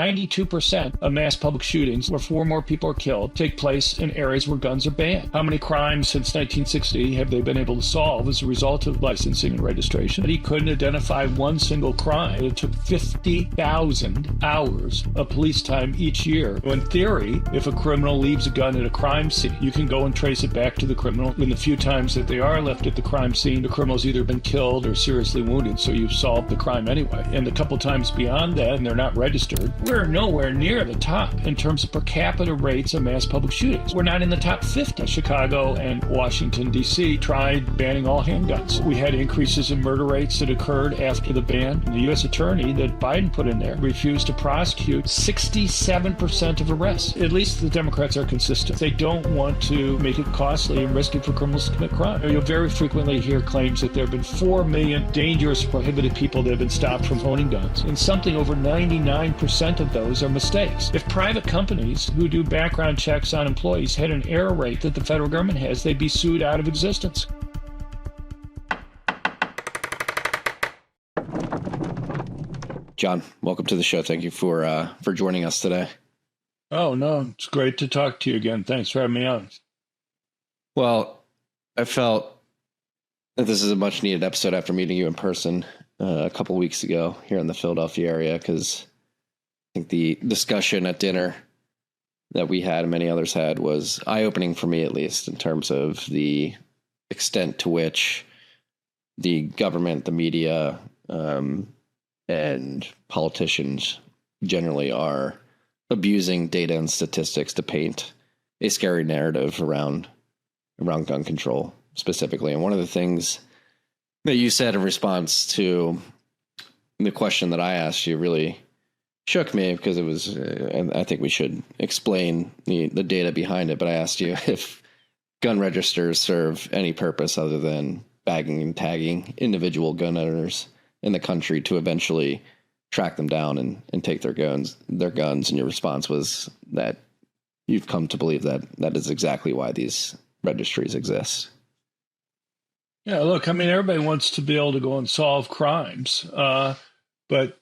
92% of mass public shootings where 4 or more people are killed take place in areas where guns are banned. How many crimes since 1960 have they been able to solve as a result of licensing and registration? He couldn't identify one single crime. It took 50,000 hours of police time each year. In theory, if a criminal leaves a gun at a crime scene, you can go and trace it back to the criminal. In the few times that they are left at the crime scene, the criminal's either been killed or seriously wounded, so you've solved the crime anyway. And a couple times beyond that, and they're not registered, we're nowhere near the top in terms of per capita rates of mass public shootings. We're not in the top 50. Chicago and Washington, D.C. tried banning all handguns. We had increases in murder rates that occurred after the ban. The U.S. attorney that Biden put in there refused to prosecute 67% of arrests. At least the Democrats are consistent. They don't want to make it costly and risky for criminals to commit crime. You'll very frequently hear claims that there have been 4 million dangerous, prohibited people that have been stopped from owning guns, and something over 99% of those are mistakes. If private companies who do background checks on employees had an error rate that the federal government has, they'd be sued out of existence. John, welcome to the show. Thank you for joining us today. Oh, no, it's great to talk to you again. Thanks for having me on. Well, I felt that this is a much needed episode after meeting you in person a couple weeks ago here in the Philadelphia area, because I think the discussion at dinner that we had and many others had was eye-opening for me, at least, in terms of the extent to which the government, the media, and politicians generally are abusing data and statistics to paint a scary narrative around gun control specifically. And one of the things that you said in response to the question that I asked you really shook me, because it was, and I think we should explain the data behind it, but I asked you if gun registers serve any purpose other than bagging and tagging individual gun owners in the country to eventually track them down and take their guns. And your response was that you've come to believe that that is exactly why these registries exist. Yeah, look, I mean, everybody wants to be able to go and solve crimes, but,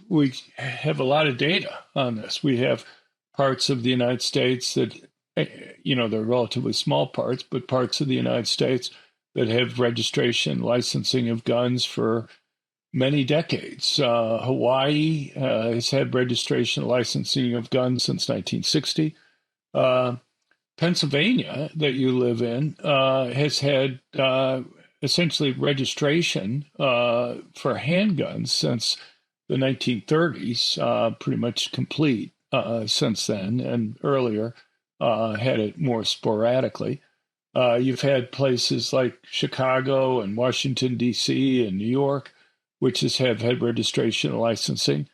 we have a lot of data on this. We have parts of the United States that, they're relatively small parts, but parts of the United States that have registration, licensing of guns for many decades. Hawaii has had registration, licensing of guns since 1960. Pennsylvania, that you live in, has had essentially registration for handguns since the 1930s, pretty much complete since then, and earlier had it more sporadically. You've had places like Chicago and Washington, D.C. and New York, which have had registration and licensing.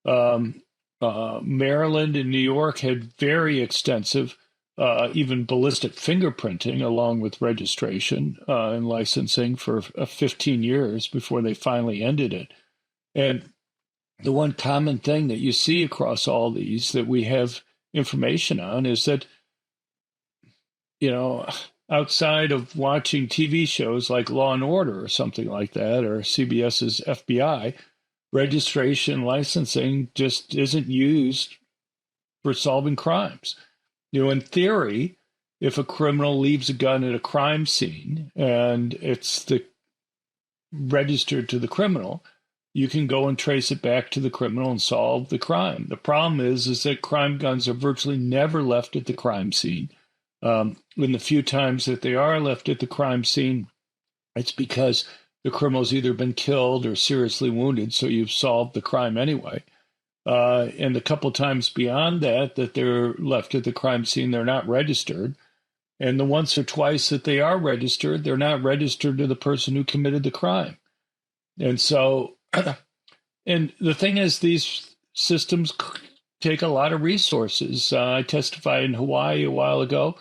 Maryland and New York had very extensive, even ballistic fingerprinting along with registration and licensing for 15 years before they finally ended it. And the one common thing that you see across all these that we have information on is that, outside of watching TV shows like Law and Order or something like that, or CBS's FBI, registration licensing just isn't used for solving crimes. In theory, if a criminal leaves a gun at a crime scene and it's registered to the criminal, you can go and trace it back to the criminal and solve the crime. The problem is that crime guns are virtually never left at the crime scene. In the few times that they are left at the crime scene, it's because the criminal's either been killed or seriously wounded, so you've solved the crime anyway. And a couple times beyond that they're left at the crime scene, they're not registered. And the once or twice that they are registered, they're not registered to the person who committed the crime. And so, and the thing is, these systems take a lot of resources. I testified in Hawaii a while ago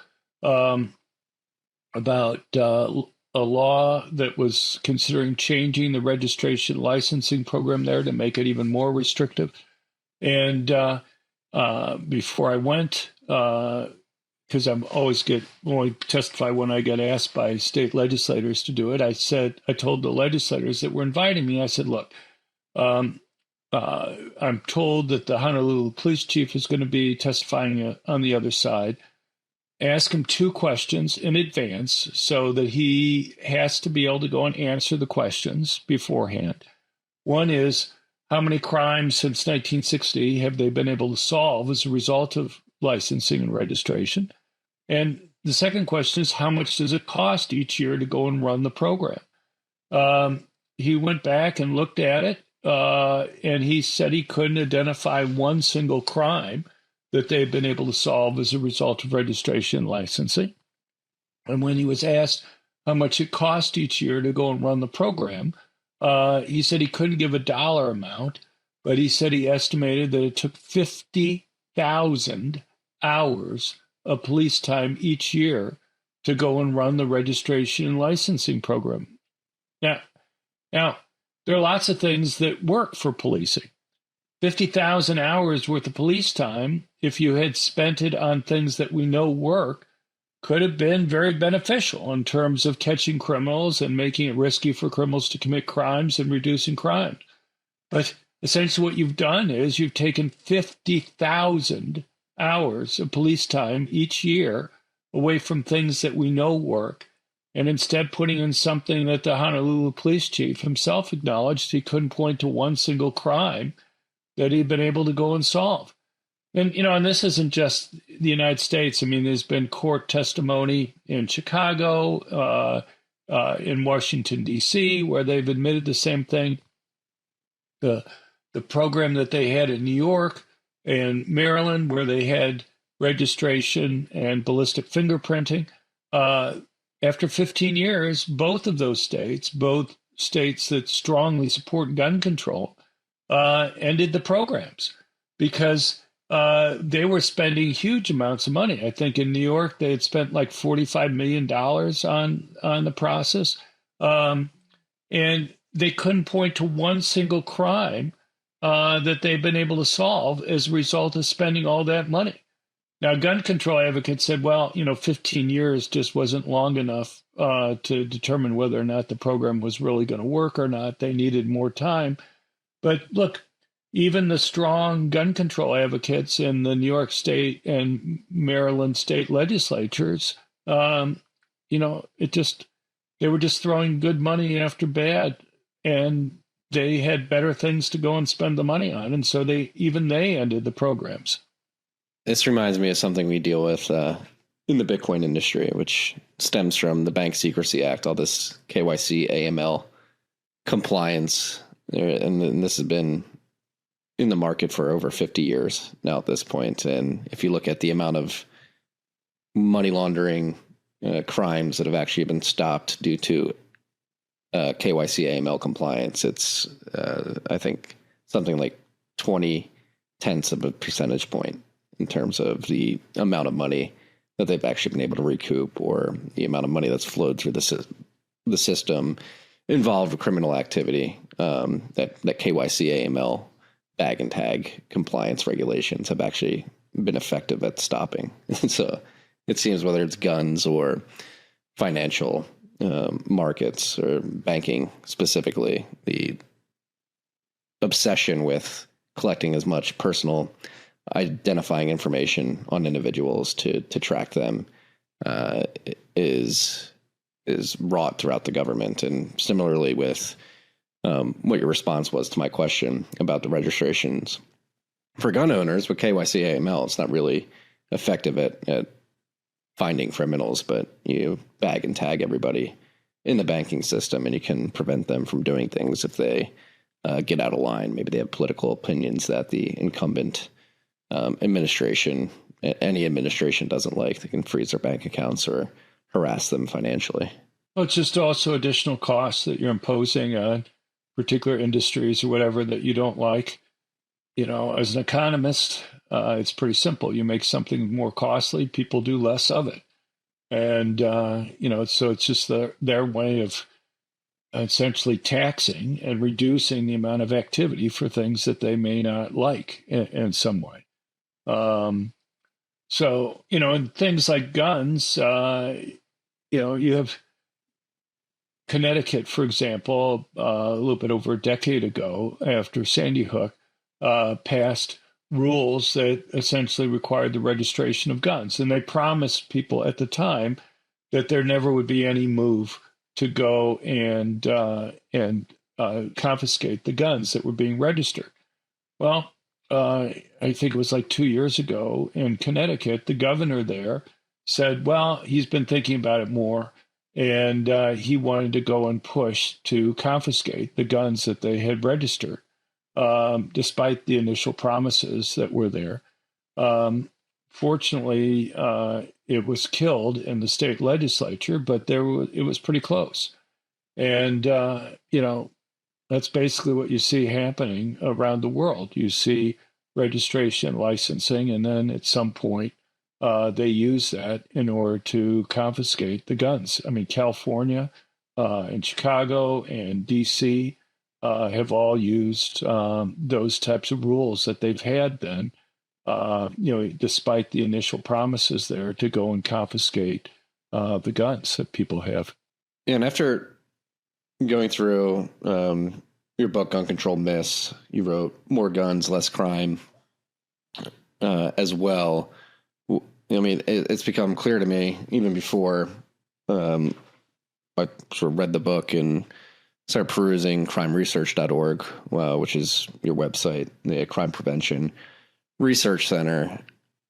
about a law that was considering changing the registration licensing program there to make it even more restrictive. And before I went, because I'm only testify when I get asked by state legislators to do it, I told the legislators that were inviting me, I said, look, I'm told that the Honolulu police chief is going to be testifying on the other side. Ask him two questions in advance so that he has to be able to go and answer the questions beforehand. One is, how many crimes since 1960 have they been able to solve as a result of licensing and registration? And the second question is, how much does it cost each year to go and run the program? He went back and looked at it, and he said he couldn't identify one single crime that they've been able to solve as a result of registration and licensing. And when he was asked how much it cost each year to go and run the program, he said he couldn't give a dollar amount, but he said he estimated that it took 50,000 hours of police time each year to go and run the registration and licensing program. Now, there are lots of things that work for policing. 50,000 hours worth of police time, if you had spent it on things that we know work, could have been very beneficial in terms of catching criminals and making it risky for criminals to commit crimes and reducing crime. But essentially what you've done is you've taken 50,000 hours of police time each year away from things that we know work, and instead putting in something that the Honolulu police chief himself acknowledged he couldn't point to one single crime that he'd been able to go and solve. And, and this isn't just the United States. I mean, there's been court testimony in Chicago, in Washington, D.C., where they've admitted the same thing. The program that they had in New York and Maryland, where they had registration and ballistic fingerprinting, after 15 years, both states that strongly support gun control, ended the programs because they were spending huge amounts of money. I think in New York, they had spent like $45 million on the process. And they couldn't point to one single crime that they've been able to solve as a result of spending all that money. Now, gun control advocates said, well, 15 years just wasn't long enough to determine whether or not the program was really going to work or not. They needed more time. But look, even the strong gun control advocates in the New York State and Maryland state legislatures, they were just throwing good money after bad, and they had better things to go and spend the money on. And so they ended the programs. This reminds me of something we deal with in the Bitcoin industry, which stems from the Bank Secrecy Act, all this KYC, AML compliance. And this has been in the market for over 50 years now at this point. And if you look at the amount of money laundering crimes that have actually been stopped due to KYC, AML compliance, it's, I think, something like 0.20 of a percentage point in terms of the amount of money that they've actually been able to recoup, or the amount of money that's flowed through the system involved with criminal activity that KYC, AML, bag and tag compliance regulations have actually been effective at stopping. So it seems whether it's guns or financial markets or banking specifically, the obsession with collecting as much personal identifying information on individuals to track them is wrought throughout the government. And similarly with what your response was to my question about the registrations for gun owners with KYC AML, it's not really effective at finding criminals, but you bag and tag everybody in the banking system, and you can prevent them from doing things if they get out of line. Maybe they have political opinions that the incumbent administration, any administration, doesn't like. They can freeze their bank accounts or harass them financially. Well, it's just also additional costs that you're imposing on particular industries or whatever that you don't like. As an economist, it's pretty simple. You make something more costly, people do less of it. And, so it's just their way of essentially taxing and reducing the amount of activity for things that they may not like in some way. So, in things like guns, you have Connecticut, for example, a little bit over a decade ago after Sandy Hook, passed rules that essentially required the registration of guns. And they promised people at the time that there never would be any move to go and confiscate the guns that were being registered. Well, I think it was like 2 years ago in Connecticut, the governor there said, well, he's been thinking about it more, and he wanted to go and push to confiscate the guns that they had registered, despite the initial promises that were there. Fortunately, it was killed in the state legislature, but it was pretty close. And, that's basically what you see happening around the world. You see registration, licensing, and then at some point, they use that in order to confiscate the guns. I mean, California and Chicago and D.C. Have all used those types of rules that they've had then, despite the initial promises there to go and confiscate the guns that people have. And after going through your book, Gun Control Myths, you wrote More Guns, Less Crime as well. I mean, it's become clear to me, even before I sort of read the book and started perusing crimeresearch.org, which is your website, the Crime Prevention Research Center.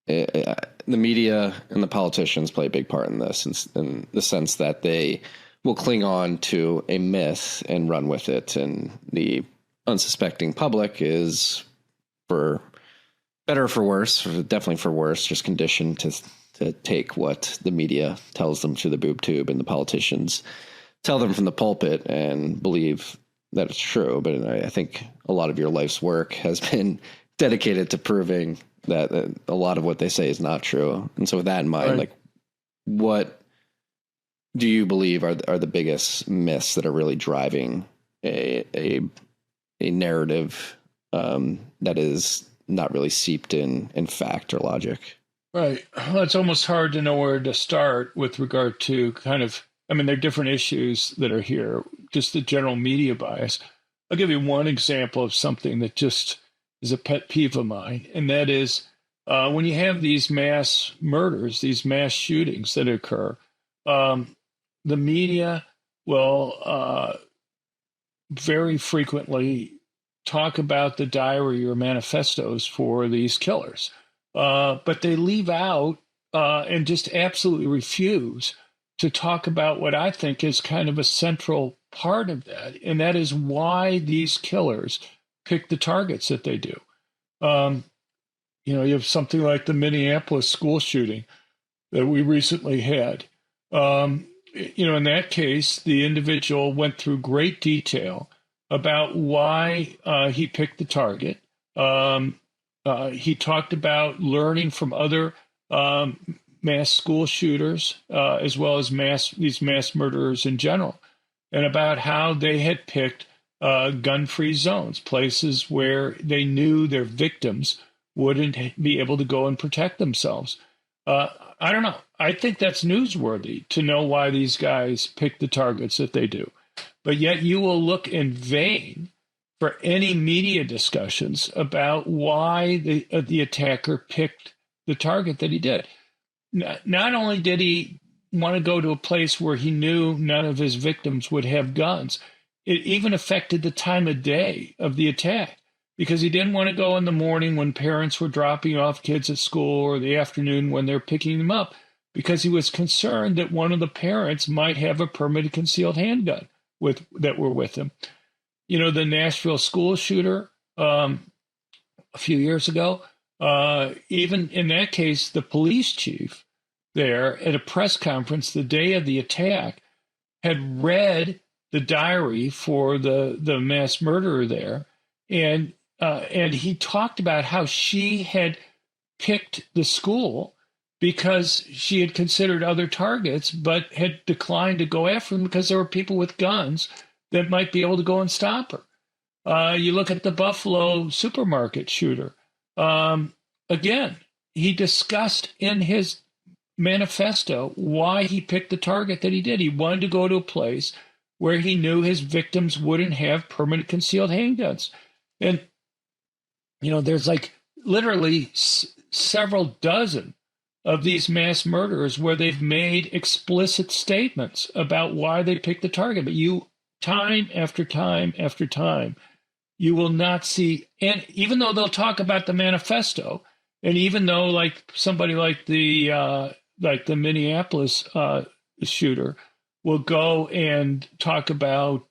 The media and the politicians play a big part in this, in the sense that they will cling on to a myth and run with it. And the unsuspecting public is, for better or for worse, definitely for worse, just conditioned to take what the media tells them through the boob tube and the politicians tell them from the pulpit and believe that it's true. But I think a lot of your life's work has been dedicated to proving that a lot of what they say is not true. And so with that in mind, right. Like, what do you believe are the biggest myths that are really driving a narrative that is not really seeped in fact or logic? Right. Well, it's almost hard to know where to start with regard to there are different issues that are here, just the general media bias. I'll give you one example of something that just is a pet peeve of mine, and that is when you have these mass murders, these mass shootings that occur, the media will very frequently talk about the diary or manifestos for these killers, but they leave out and just absolutely refuse to talk about what I think is kind of a central part of that, and that is why these killers pick the targets that they do. You have something like the Minneapolis school shooting that we recently had. In that case, the individual went through great detail about why he picked the target. He talked about learning from other mass school shooters, as well as these mass murderers in general, and about how they had picked gun-free zones, places where they knew their victims wouldn't be able to go and protect themselves. I don't know. I think that's newsworthy to know why these guys pick the targets that they do. But yet you will look in vain for any media discussions about why the attacker picked the target that he did. Not only did he want to go to a place where he knew none of his victims would have guns, it even affected the time of day of the attack, because he didn't want to go in the morning when parents were dropping off kids at school, or the afternoon when they're picking them up, because he was concerned that one of the parents might have a permanent concealed handgun that were with him. The Nashville school shooter a few years ago, even in that case, the police chief there at a press conference the day of the attack had read the diary for the mass murderer there, and he talked about how she had picked the school because she had considered other targets, but had declined to go after them because there were people with guns that might be able to go and stop her. You look at the Buffalo supermarket shooter. Again, he discussed in his manifesto why he picked the target that he did. He wanted to go to a place where he knew his victims wouldn't have permanent concealed handguns. And There's like literally several dozen of these mass murderers where they've made explicit statements about why they picked the target. But time after time after time, you will not see, and even though they'll talk about the manifesto, and even though like somebody like the Minneapolis shooter will go and talk about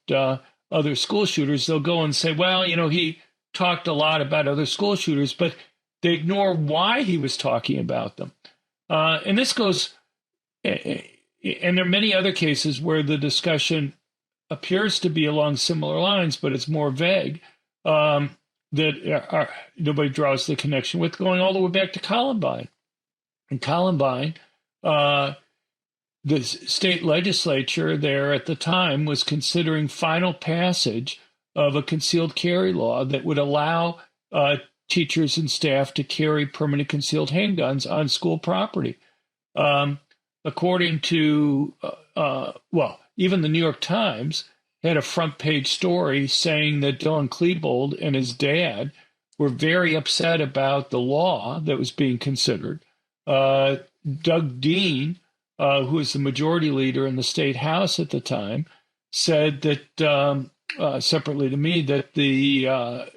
other school shooters, they'll go and say, well, he talked a lot about other school shooters, but they ignore why he was talking about them. And this goes, and there are many other cases where the discussion appears to be along similar lines, but it's more vague, that nobody draws the connection with, going all the way back to Columbine. And Columbine, the state legislature there at the time was considering final passage of a concealed carry law that would allow teachers and staff to carry permanent concealed handguns on school property. According to, even the New York Times had a front page story saying that Dylan Klebold and his dad were very upset about the law that was being considered. Doug Dean, who was the majority leader in the state house at the time, said that, separately to me, that Dylan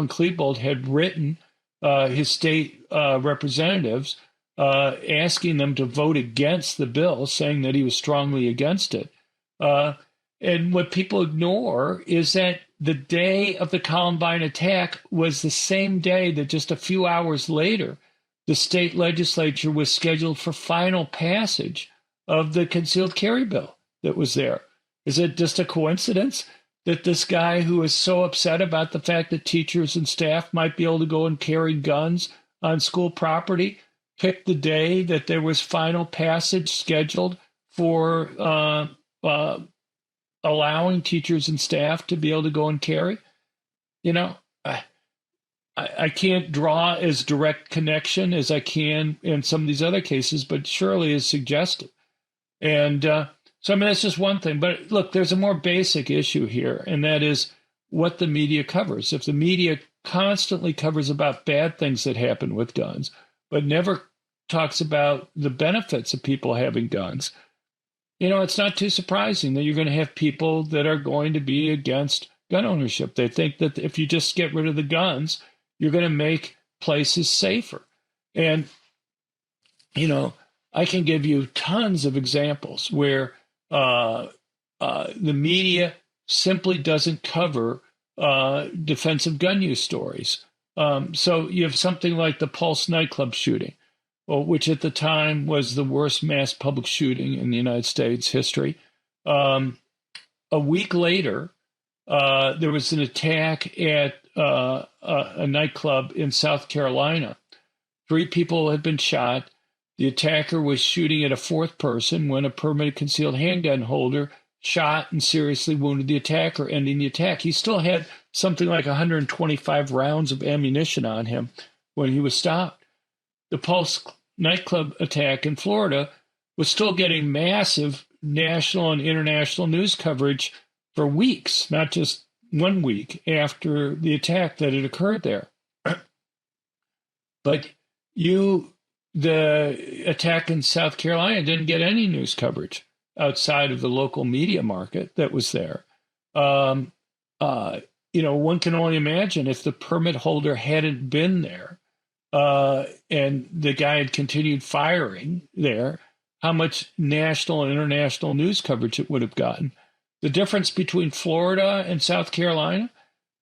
Klebold had written his state representatives asking them to vote against the bill, saying that he was strongly against it. And what people ignore is that the day of the Columbine attack was the same day that just a few hours later, the state legislature was scheduled for final passage of the concealed carry bill that was there. Is it just a coincidence that this guy who is so upset about the fact that teachers and staff might be able to go and carry guns on school property picked the day that there was final passage scheduled for allowing teachers and staff to be able to go and carry? I can't draw as direct connection as I can in some of these other cases, but surely is suggestive. And so, that's just one thing. But look, there's a more basic issue here, and that is what the media covers. If the media constantly covers about bad things that happen with guns, but never talks about the benefits of people having guns, it's not too surprising that you're going to have people that are going to be against gun ownership. They think that if you just get rid of the guns, you're going to make places safer. And, I can give you tons of examples where the media simply doesn't cover defensive gun use stories. So you have something like the Pulse nightclub shooting, which at the time was the worst mass public shooting in the United States history. A week later, there was an attack at a nightclub in South Carolina. 3 people had been shot. The attacker was shooting at a 4th person when a permanent concealed handgun holder shot and seriously wounded the attacker, ending the attack. He still had something like 125 rounds of ammunition on him when he was stopped. The Pulse nightclub attack in Florida was still getting massive national and international news coverage for weeks, not just 1 week after the attack that had occurred there. But the attack in South Carolina didn't get any news coverage outside of the local media market that was there. One can only imagine if the permit holder hadn't been there and the guy had continued firing there, how much national and international news coverage it would have gotten. The difference between Florida and South Carolina,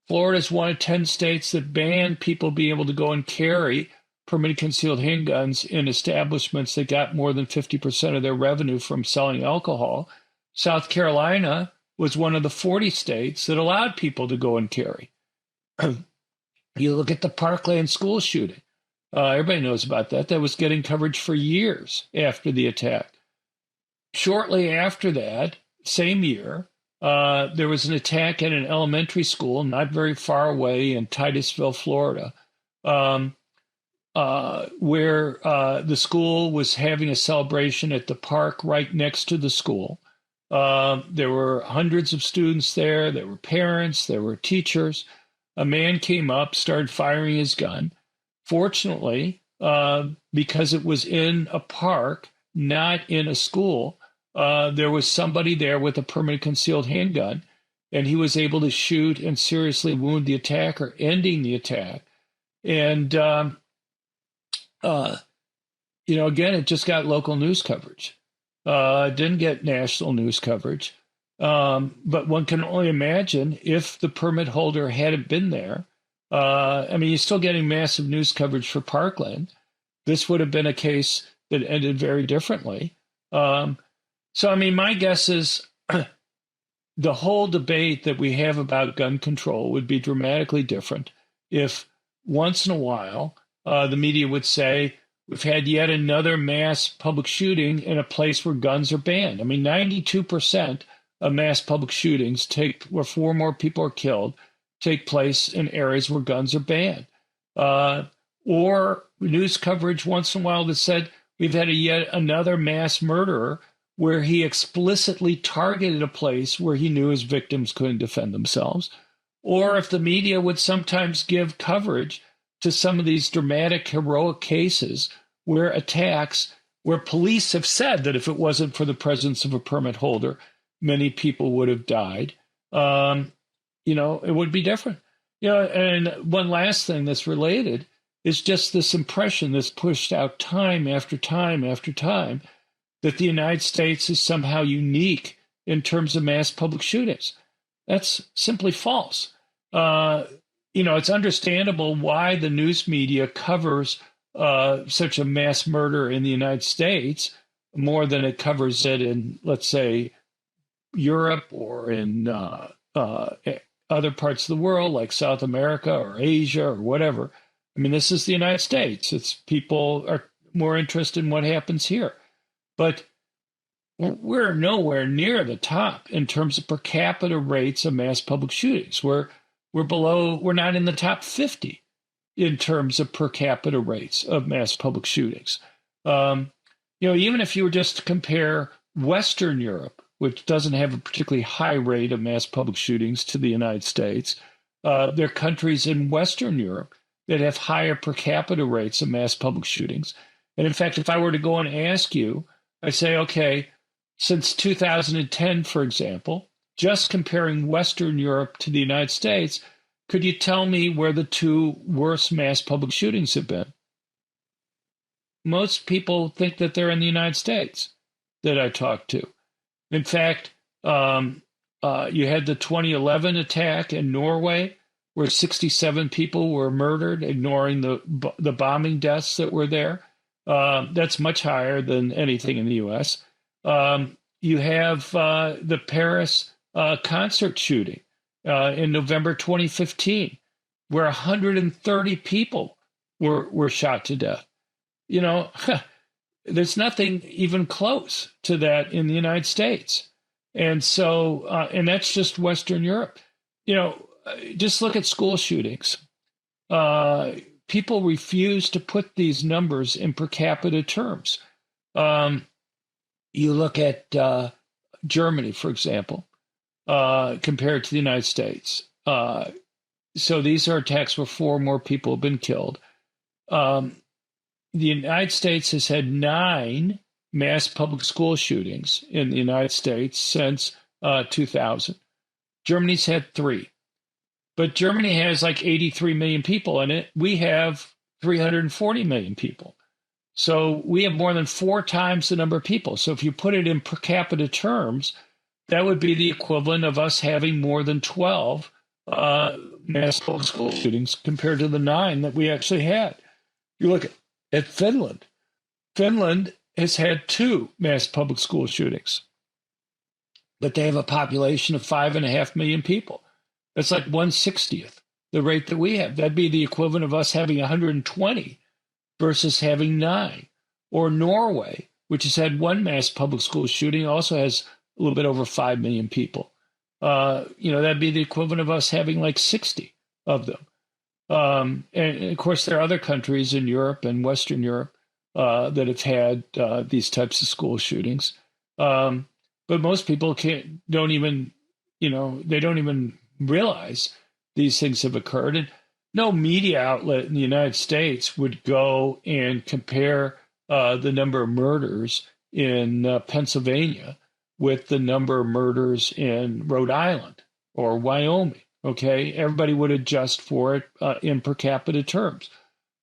Florida is one of 10 states that ban people being able to go and carry permanent concealed handguns in establishments that got more than 50% of their revenue from selling alcohol. South Carolina was one of the 40 states that allowed people to go and carry. You look at the Parkland school shooting. Everybody knows about that. That was getting coverage for years after the attack. Shortly after that, same year, there was an attack at an elementary school not very far away in Titusville, Florida, where the school was having a celebration at the park right next to the school. There were hundreds of students there. There were parents. There were teachers. A man came up, started firing his gun. Fortunately, because it was in a park, not in a school, there was somebody there with a permanent concealed handgun, and he was able to shoot and seriously wound the attacker, ending the attack. And, again, it just got local news coverage. It didn't get national news coverage. But one can only imagine if the permit holder hadn't been there. You're still getting massive news coverage for Parkland. This would have been a case that ended very differently. My guess is the whole debate that we have about gun control would be dramatically different if once in a while the media would say, we've had yet another mass public shooting in a place where guns are banned. 92% of mass public shootings where 4 more people are killed take place in areas where guns are banned. Or news coverage once in a while that said, we've had yet another mass murderer where he explicitly targeted a place where he knew his victims couldn't defend themselves. Or if the media would sometimes give coverage to some of these dramatic, heroic cases where police have said that if it wasn't for the presence of a permit holder, many people would have died. It would be different. And one last thing that's related is just this impression that's pushed out time after time after time that the United States is somehow unique in terms of mass public shootings. That's simply false. It's understandable why the news media covers such a mass murder in the United States more than it covers it in, let's say, Europe or in other parts of the world like South America or Asia or whatever. This is the United States. People are more interested in what happens here. But we're nowhere near the top in terms of per capita rates of mass public shootings. We're not in the top 50 in terms of per capita rates of mass public shootings. Even if you were just to compare Western Europe, which doesn't have a particularly high rate of mass public shootings, to the United States, there are countries in Western Europe that have higher per capita rates of mass public shootings. And in fact, if I were to go and ask you, I say, okay, since 2010, for example, just comparing Western Europe to the United States, could you tell me where the 2 worst mass public shootings have been? Most people think that they're in the United States that I talk to. In fact, you had the 2011 attack in Norway, where 67 people were murdered, ignoring the bombing deaths that were there. That's much higher than anything in the U.S. You have the Paris concert shooting in November 2015, where 130 people were shot to death. There's nothing even close to that in the United States. And so, and that's just Western Europe. Just look at school shootings. People refuse to put these numbers in per capita terms. You look at Germany, for example, compared to the United States. So these are attacks where 4 more people have been killed. The United States has had 9 mass public school shootings in the United States since 2000. Germany's had 3. But Germany has like 83 million people in it. We have 340 million people. So we have more than 4 times the number of people. So if you put it in per capita terms, that would be the equivalent of us having more than 12 mass public school shootings compared to the 9 that we actually had. You look at Finland. Finland has had 2 mass public school shootings, but they have a population of 5.5 million people. That's like 1/60th the rate that we have. That'd be the equivalent of us having 120 versus having 9. Or Norway, which has had 1 mass public school shooting, also has a little bit over 5 million people. That'd be the equivalent of us having like 60 of them. And of course, there are other countries in Europe and Western Europe that have had these types of school shootings. But most people don't even realize these things have occurred. And no media outlet in the United States would go and compare the number of murders in Pennsylvania with the number of murders in Rhode Island or Wyoming. Okay, everybody would adjust for it in per capita terms.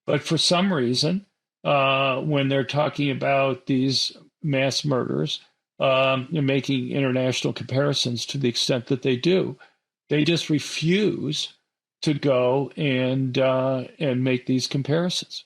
But for some reason, when they're talking about these mass murders and making international comparisons to the extent that they do, they just refuse to go and make these comparisons.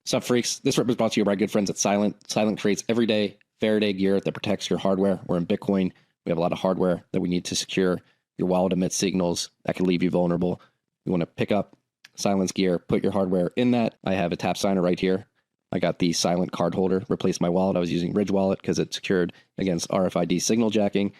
Sup, freaks? This rip is brought to you by our good friends at Silent. Silent creates everyday Faraday gear that protects your hardware. We're in Bitcoin. We have a lot of hardware that we need to secure. Your wallet emits signals that can leave you vulnerable. You want to pick up Silent's gear, put your hardware in that. I have a tap signer right here. I got the Silent card holder, replaced my wallet. I was using Ridge Wallet because it's secured against RFID signal jacking.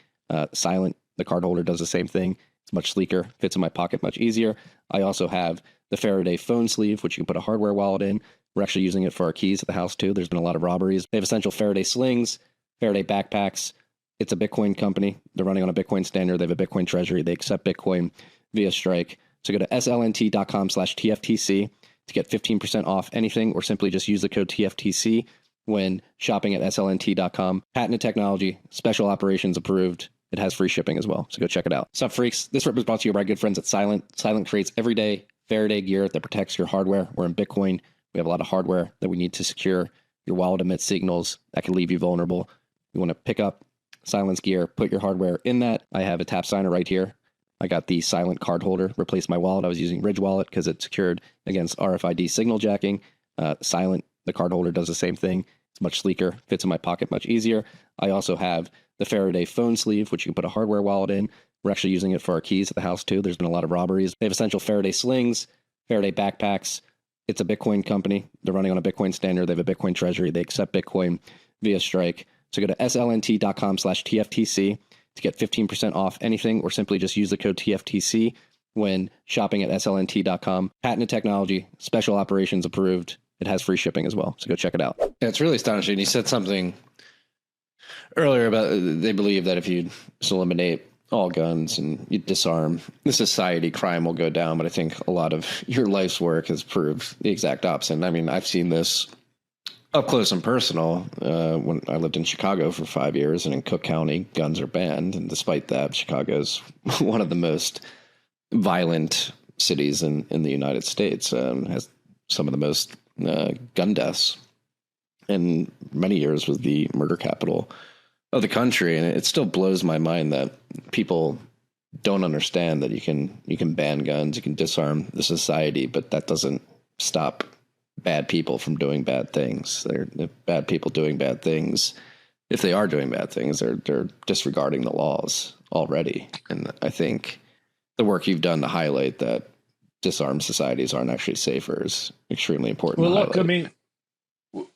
Silent, the card holder, does the same thing. It's much sleeker, fits in my pocket much easier. I also have the Faraday phone sleeve, which you can put a hardware wallet in. We're actually using it for our keys at the house too. There's been a lot of robberies. They have essential Faraday slings, Faraday backpacks. It's a Bitcoin company. They're running on a Bitcoin standard. They have a Bitcoin treasury. They accept Bitcoin via Strike. So go to slnt.com/TFTC to get 15% off anything, or simply just use the code TFTC when shopping at slnt.com. Patented technology, special operations approved. It has free shipping as well. So go check it out. Sup, freaks? This rip is brought to you by our good friends at Silent. Silent creates everyday Faraday gear that protects your hardware. We're in Bitcoin. We have a lot of hardware that we need to secure. Your wallet emits signals that can leave you vulnerable. You want to pick up Silent's gear, put your hardware in that. I have a tap signer right here. I got the Silent card holder, replaced my wallet. I was using Ridge Wallet because it's secured against RFID signal jacking. Silent, the card holder, does the same thing. It's much sleeker, fits in my pocket much easier. I also have the Faraday phone sleeve, which you can put a hardware wallet in. We're actually using it for our keys at the house too. There's been a lot of robberies. They have essential Faraday slings, Faraday backpacks. It's a Bitcoin company. They're running on a Bitcoin standard. They have a Bitcoin treasury. They accept Bitcoin via Strike. So go to slnt.com/TFTC to get 15% off anything, or simply just use the code TFTC when shopping at slnt.com. Patented technology, special operations approved. It has free shipping as well. So go check it out. Yeah, it's really astonishing. You said something earlier about they believe that if you just eliminate all guns and you disarm the society, crime will go down. But I think a lot of your life's work has proved the exact opposite. And I mean, I've seen this up close and personal when I lived in Chicago for 5 years, and in Cook County, guns are banned. And despite that, Chicago's one of the most violent cities in the United States, has some of the most gun deaths, and many years was the murder capital of the country. And it still blows my mind that people don't understand that you can ban guns, you can disarm the society, but that doesn't stop bad people from doing bad things. They're bad people doing bad things. If they are doing bad things, they're disregarding the laws already. And I think the work you've done to highlight that disarmed societies aren't actually safer is extremely important. Well, look, I mean,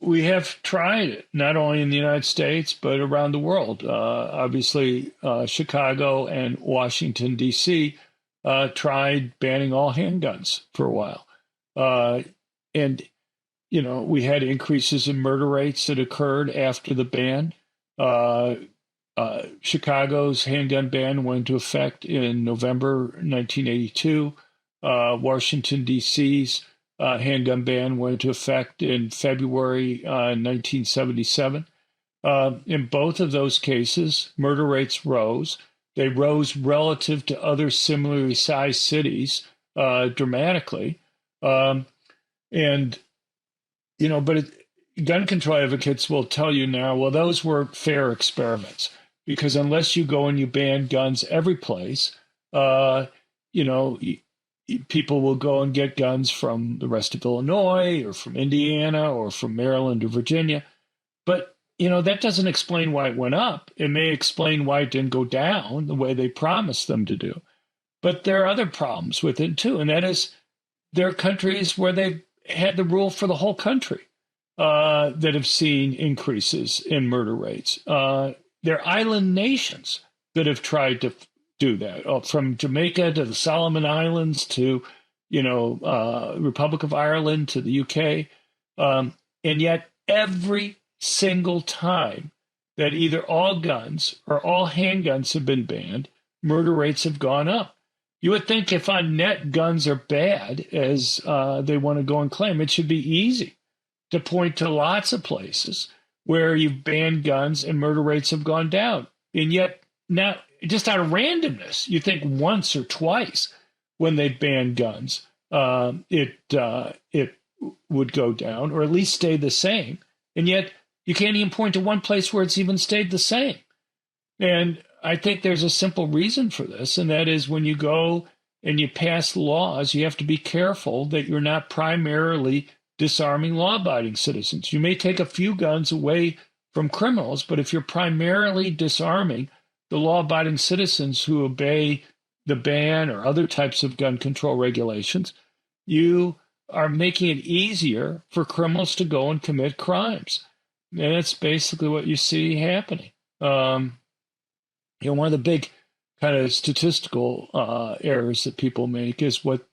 we have tried it, not only in the United States, but around the world. Obviously, Chicago and Washington, D.C. Tried banning all handguns for a while. And, you know, we had increases in murder rates that occurred after the ban. Chicago's handgun ban went into effect in November 1982. Washington, D.C.'s handgun ban went into effect in February 1977. In both of those cases, murder rates rose. They rose relative to other similarly sized cities dramatically. And, you know, but gun control advocates will tell you now, well, those were fair experiments, because unless you go and you ban guns every place, you know, people will go and get guns from the rest of Illinois or from Indiana or from Maryland or Virginia. But, you know, that doesn't explain why it went up. It may explain why it didn't go down the way they promised them to do. But there are other problems with it, too. And that is, there are countries where they've had the rule for the whole country that have seen increases in murder rates. There are island nations that have tried to do that, from Jamaica to the Solomon Islands to, you know, Republic of Ireland to the UK. And yet every single time that either all guns or all handguns have been banned, murder rates have gone up. You would think if on net guns are bad, as they want to go and claim, it should be easy to point to lots of places where you've banned guns and murder rates have gone down. And yet now, just out of randomness, you think once or twice when they banned guns, it would go down or at least stay the same. And yet you can't even point to one place where it's even stayed the same. And I think there's a simple reason for this, and that is when you go and you pass laws, you have to be careful that you're not primarily disarming law-abiding citizens. You may take a few guns away from criminals, but if you're primarily disarming the law-abiding citizens who obey the ban or other types of gun control regulations, you are making it easier for criminals to go and commit crimes. And that's basically what you see happening. One of the big kind of statistical errors that people make is what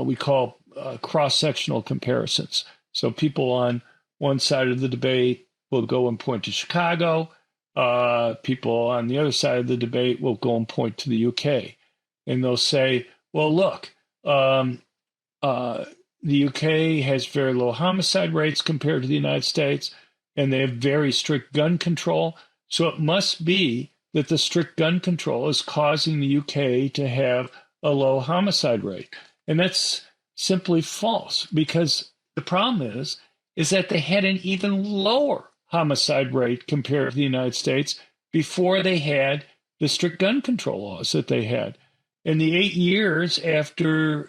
we call cross-sectional comparisons. So people on one side of the debate will go and point to Chicago. People on the other side of the debate will go and point to the UK. And they'll say, well, look, the UK has very low homicide rates compared to the United States, and they have very strict gun control. So it must be that the strict gun control is causing the UK to have a low homicide rate. And that's simply false, because the problem is that they had an even lower homicide rate compared to the United States before they had the strict gun control laws that they had. In the 8 years after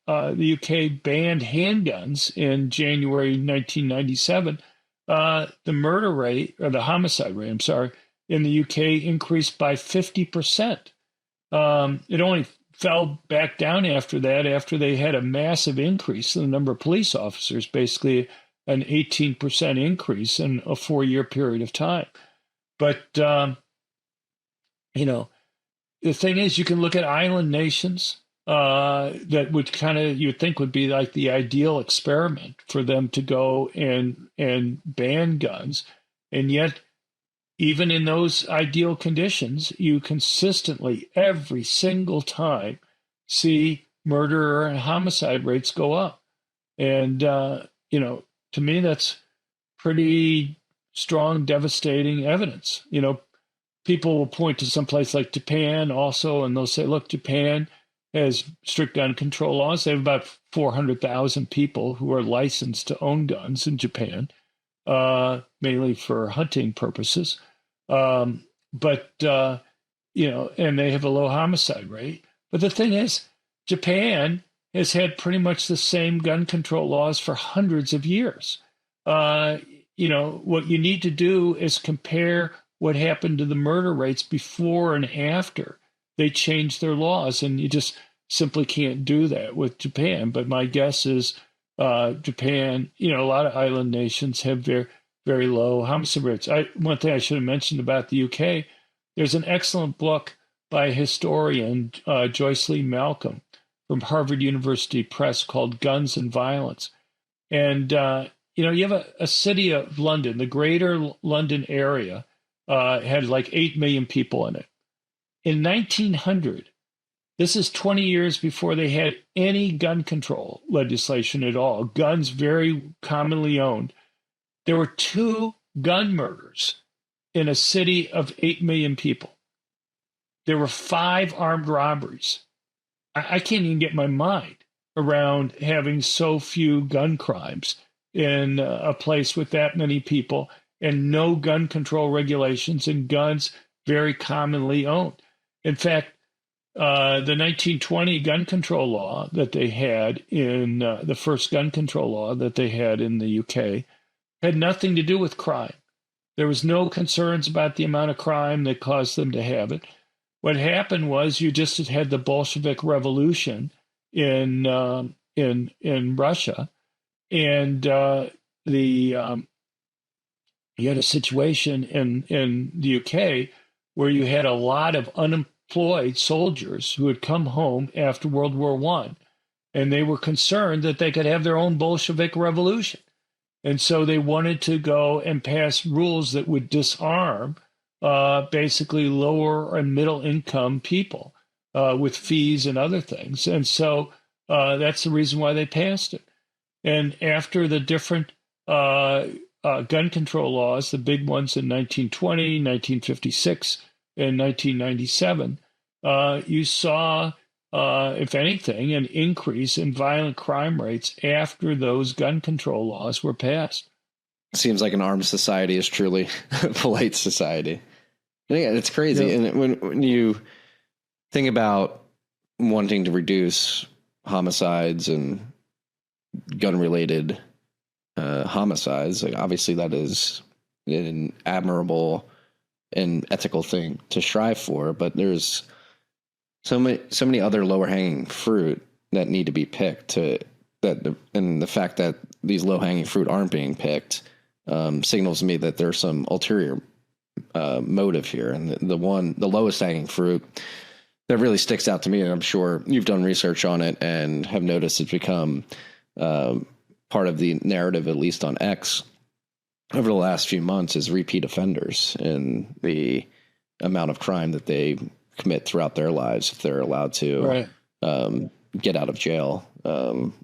the UK banned handguns in January 1997, the murder rate, or the homicide rate, in the UK increased by 50%. It only fell back down after that, after they had a massive increase in the number of police officers, basically an 18% increase in a 4-year period of time. But, the thing is, you can look at island nations that would you would think would be like the ideal experiment for them to go and ban guns. And yet, even in those ideal conditions, you consistently, every single time, see murder and homicide rates go up. And, to me, that's pretty strong, devastating evidence. People will point to some place like Japan also, and they'll say, look, Japan has strict gun control laws. They have about 400,000 people who are licensed to own guns in Japan, mainly for hunting purposes. And they have a low homicide rate. But the thing is, Japan has had pretty much the same gun control laws for hundreds of years. What you need to do is compare what happened to the murder rates before and after they changed their laws, and you just simply can't do that with Japan. But my guess is Japan, a lot of island nations have very, very low homicide rates. One thing I should have mentioned about the UK, there's an excellent book by a historian, Joyce Lee Malcolm, from Harvard University Press, called Guns and Violence. And, you have a city of London, the greater London area, had like 8 million people in it. In 1900, this is 20 years before they had any gun control legislation at all, guns very commonly owned. There were 2 gun murders in a city of 8 million people. There were 5 armed robberies. I can't even get my mind around having so few gun crimes in a place with that many people and no gun control regulations, and guns very commonly owned. In fact, the 1920 gun control law that they had in the first gun control law that they had in the UK had nothing to do with crime. There was no concerns about the amount of crime that caused them to have it. What happened was you just had the Bolshevik Revolution in Russia, and you had a situation in the UK where you had a lot of unemployed soldiers who had come home after World War I, and they were concerned that they could have their own Bolshevik revolution. And so they wanted to go and pass rules that would disarm basically lower and middle income people. with fees and other things. And so that's the reason why they passed it. And after the different gun control laws, the big ones in 1920, 1956, and 1997, you saw, if anything, an increase in violent crime rates after those gun control laws were passed. Seems like an armed society is truly a polite society. Yeah, it's crazy. Yeah. And when you think about wanting to reduce homicides and gun-related homicides, like obviously that is an admirable and ethical thing to strive for, but there's so many other lower-hanging fruit that need to be picked. And the fact that these low-hanging fruit aren't being picked signals to me that there's some ulterior motive here. And the lowest hanging fruit that really sticks out to me, and I'm sure you've done research on it and have noticed it's become part of the narrative, at least on X, over the last few months, is repeat offenders and the amount of crime that they commit throughout their lives if they're allowed to get out of jail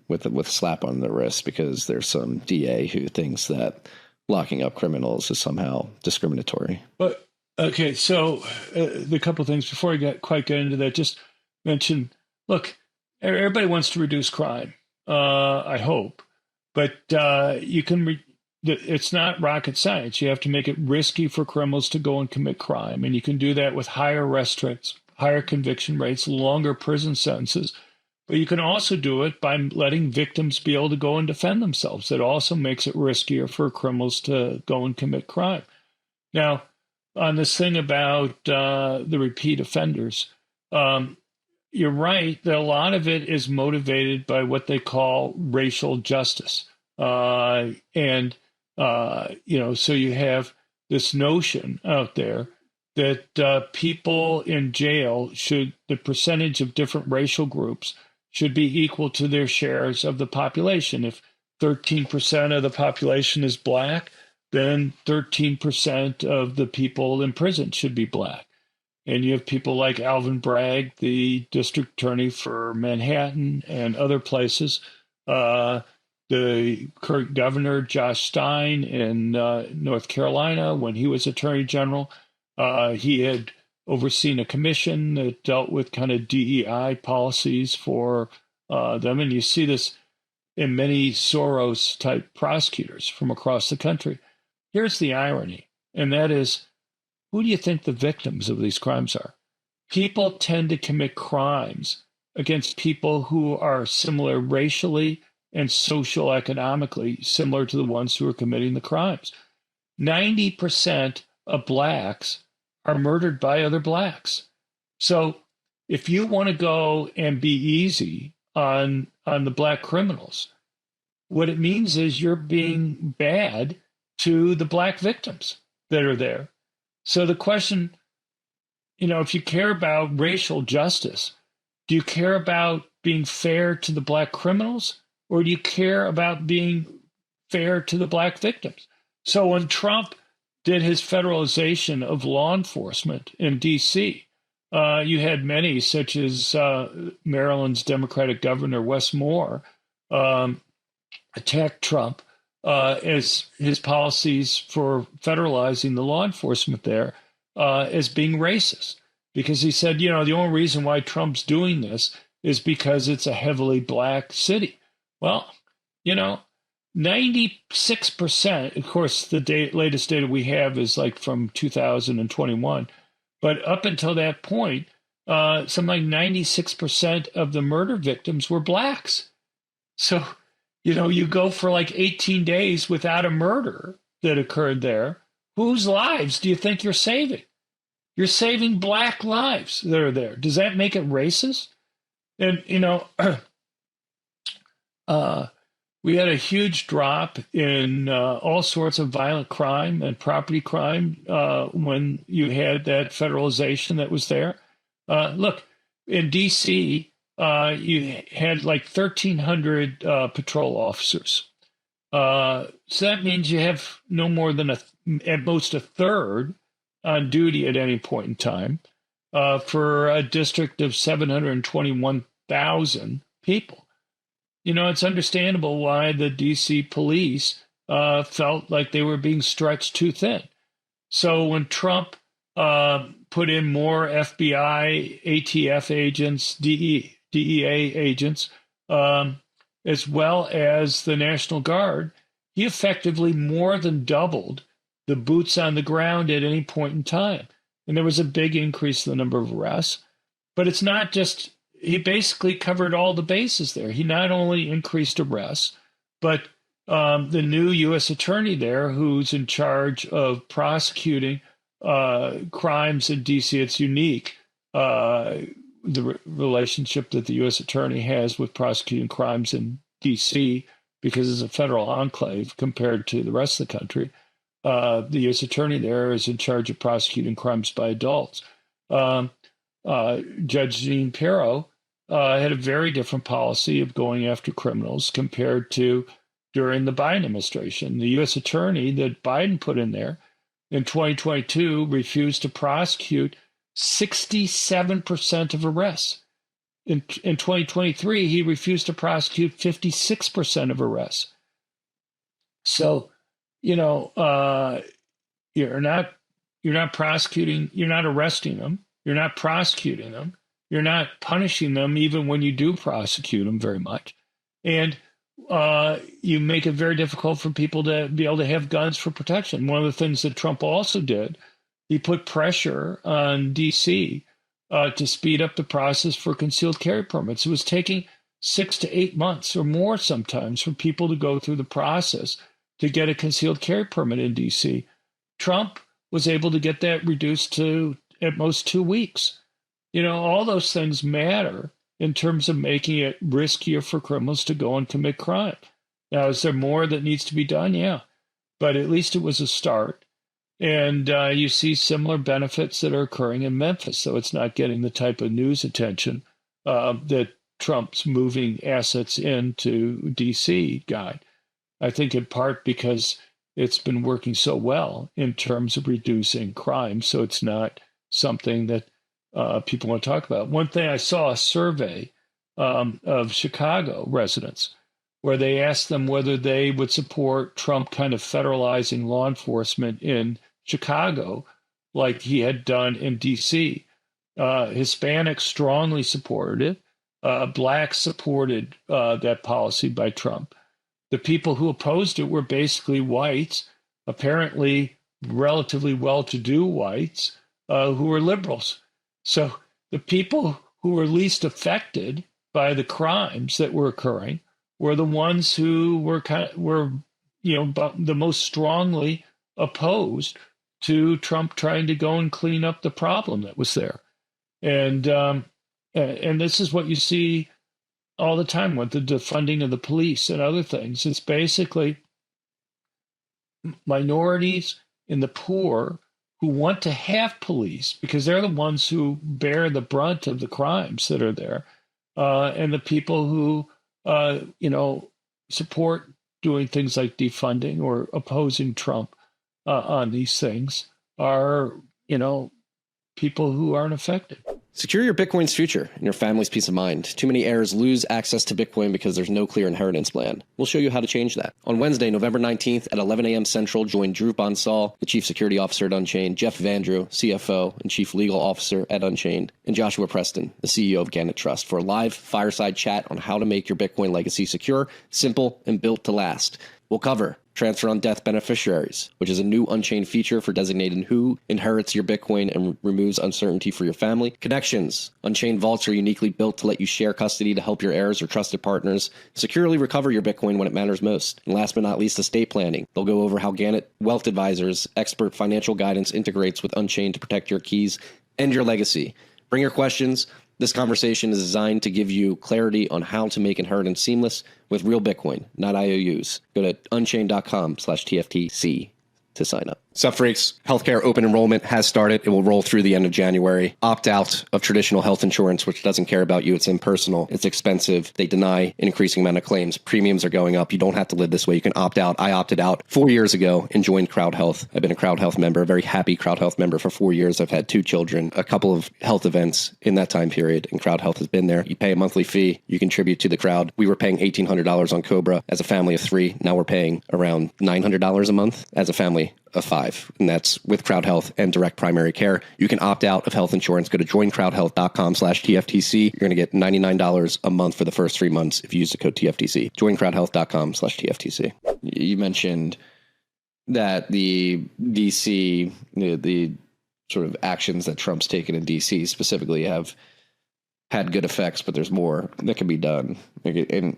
with a slap on their wrist because there's some DA who thinks that locking up criminals is somehow discriminatory. But okay, so the couple of things before I get into that, just mention, look, everybody wants to reduce crime, I hope, but you can. It's not rocket science. You have to make it risky for criminals to go and commit crime, and you can do that with higher arrest rates, higher conviction rates, longer prison sentences. But you can also do it by letting victims be able to go and defend themselves. That also makes it riskier for criminals to go and commit crime. Now, on this thing about the repeat offenders, you're right that a lot of it is motivated by what they call racial justice. So you have this notion out there that people in jail the percentage of different racial groups should be equal to their shares of the population. If 13% of the population is black, then 13% of the people in prison should be black. And you have people like Alvin Bragg, the district attorney for Manhattan and other places, the current governor, Josh Stein, in North Carolina, when he was attorney general, he had overseen a commission that dealt with kind of DEI policies for them. And you see this in many Soros-type prosecutors from across the country. Here's the irony, and that is, who do you think the victims of these crimes are? People tend to commit crimes against people who are similar racially and social-economically similar to the ones who are committing the crimes. 90% of blacks are murdered by other blacks. So if you want to go and be easy on the black criminals, what it means is you're being bad to the black victims that are there. So the question, if you care about racial justice, do you care about being fair to the black criminals, or do you care about being fair to the black victims? So when Trump did his federalization of law enforcement in D.C., you had many, such as Maryland's Democratic Governor Wes Moore, attack Trump as his policies for federalizing the law enforcement there as being racist, because he said, the only reason why Trump's doing this is because it's a heavily black city. Well, 96%, of course, the latest data we have is like from 2021, but up until that point, something like 96% of the murder victims were blacks. So, you go for like 18 days without a murder that occurred there. Whose lives do you think you're saving? You're saving black lives that are there. Does that make it racist? And, we had a huge drop in all sorts of violent crime and property crime when you had that federalization that was there. Look, in D.C., you had like 1,300 patrol officers. So that means you have no more than at most a third on duty at any point in time. for a district of 721,000 people. It's understandable why the D.C. police felt like they were being stretched too thin. So when Trump put in more FBI, ATF agents, DEA agents, as well as the National Guard, he effectively more than doubled the boots on the ground at any point in time. And there was a big increase in the number of arrests. But it's not just, he basically covered all the bases there. He not only increased arrests, but the new U.S. attorney there, who's in charge of prosecuting crimes in D.C., it's unique, the relationship that the U.S. attorney has with prosecuting crimes in D.C., because it's a federal enclave compared to the rest of the country. The U.S. attorney there is in charge of prosecuting crimes by adults. Judge Jean Pirro had a very different policy of going after criminals compared to during the Biden administration. The U.S. attorney that Biden put in there in 2022 refused to prosecute 67% of arrests. In 2023, he refused to prosecute 56% of arrests. So, you're not prosecuting, you're not arresting them, you're not prosecuting them, you're not punishing them even when you do prosecute them very much. And you make it very difficult for people to be able to have guns for protection. One of the things that Trump also did, he put pressure on D.C. To speed up the process for concealed carry permits. It was taking 6 to 8 months or more sometimes for people to go through the process to get a concealed carry permit in D.C. Trump was able to get that reduced to at most 2 weeks. All those things matter in terms of making it riskier for criminals to go and commit crime. Now, is there more that needs to be done? Yeah, but at least it was a start. And you see similar benefits that are occurring in Memphis. So it's not getting the type of news attention that Trump's moving assets into D.C. got. I think in part because it's been working so well in terms of reducing crime. So it's not something that people want to talk about. One thing, I saw a survey of Chicago residents where they asked them whether they would support Trump kind of federalizing law enforcement in Chicago like he had done in D.C. Hispanics strongly supported it. Blacks supported that policy by Trump. The people who opposed it were basically whites, apparently relatively well-to-do whites who were liberals. So the people who were least affected by the crimes that were occurring were the ones who were the most strongly opposed to Trump trying to go and clean up the problem that was there. And this is what you see all the time with the defunding of the police and other things. It's basically minorities and the poor who want to have police because they're the ones who bear the brunt of the crimes that are there. And the people who, support doing things like defunding or opposing Trump on these things are, people who aren't affected. Secure your Bitcoin's future and your family's peace of mind. Too many heirs lose access to Bitcoin because there's no clear inheritance plan. We'll show you how to change that. On Wednesday, November 19th at 11 a.m. Central, join Drew Bonsall, the Chief Security Officer at Unchained, Jeff Vandrew, CFO and Chief Legal Officer at Unchained, and Joshua Preston, the CEO of Gannett Trust, for a live fireside chat on how to make your Bitcoin legacy secure, simple, and built to last. We'll cover transfer on death beneficiaries, which is a new Unchained feature for designating who inherits your Bitcoin and removes uncertainty for your family. Connections. Unchained vaults are uniquely built to let you share custody to help your heirs or trusted partners securely recover your Bitcoin when it matters most. And last but not least, estate planning. They'll go over how Gannett Wealth Advisors' expert financial guidance integrates with Unchained to protect your keys and your legacy. Bring your questions. This conversation is designed to give you clarity on how to make inheritance seamless with real Bitcoin, not IOUs. Go to unchained.com/TFTC to sign up. Subfreaks, healthcare open enrollment has started. It will roll through the end of January. Opt out of traditional health insurance, which doesn't care about you. It's impersonal. It's expensive. They deny an increasing amount of claims. Premiums are going up. You don't have to live this way. You can opt out. I opted out 4 years ago and joined CrowdHealth. I've been a CrowdHealth member, a very happy CrowdHealth member for 4 years. I've had 2 children, a couple of health events in that time period, and CrowdHealth has been there. You pay a monthly fee. You contribute to the crowd. We were paying $1,800 on Cobra as a family of 3. Now we're paying around $900 a month as a family of 5, and that's with CrowdHealth and direct primary care. You can opt out of health insurance. Go to joincrowdhealth.com/TFTC. You're going to get $99 a month for the first 3 months if you use the code TFTC. Joincrowdhealth.com/TFTC. You mentioned that the DC, the sort of actions that Trump's taken in DC specifically have had good effects, but there's more that can be done. In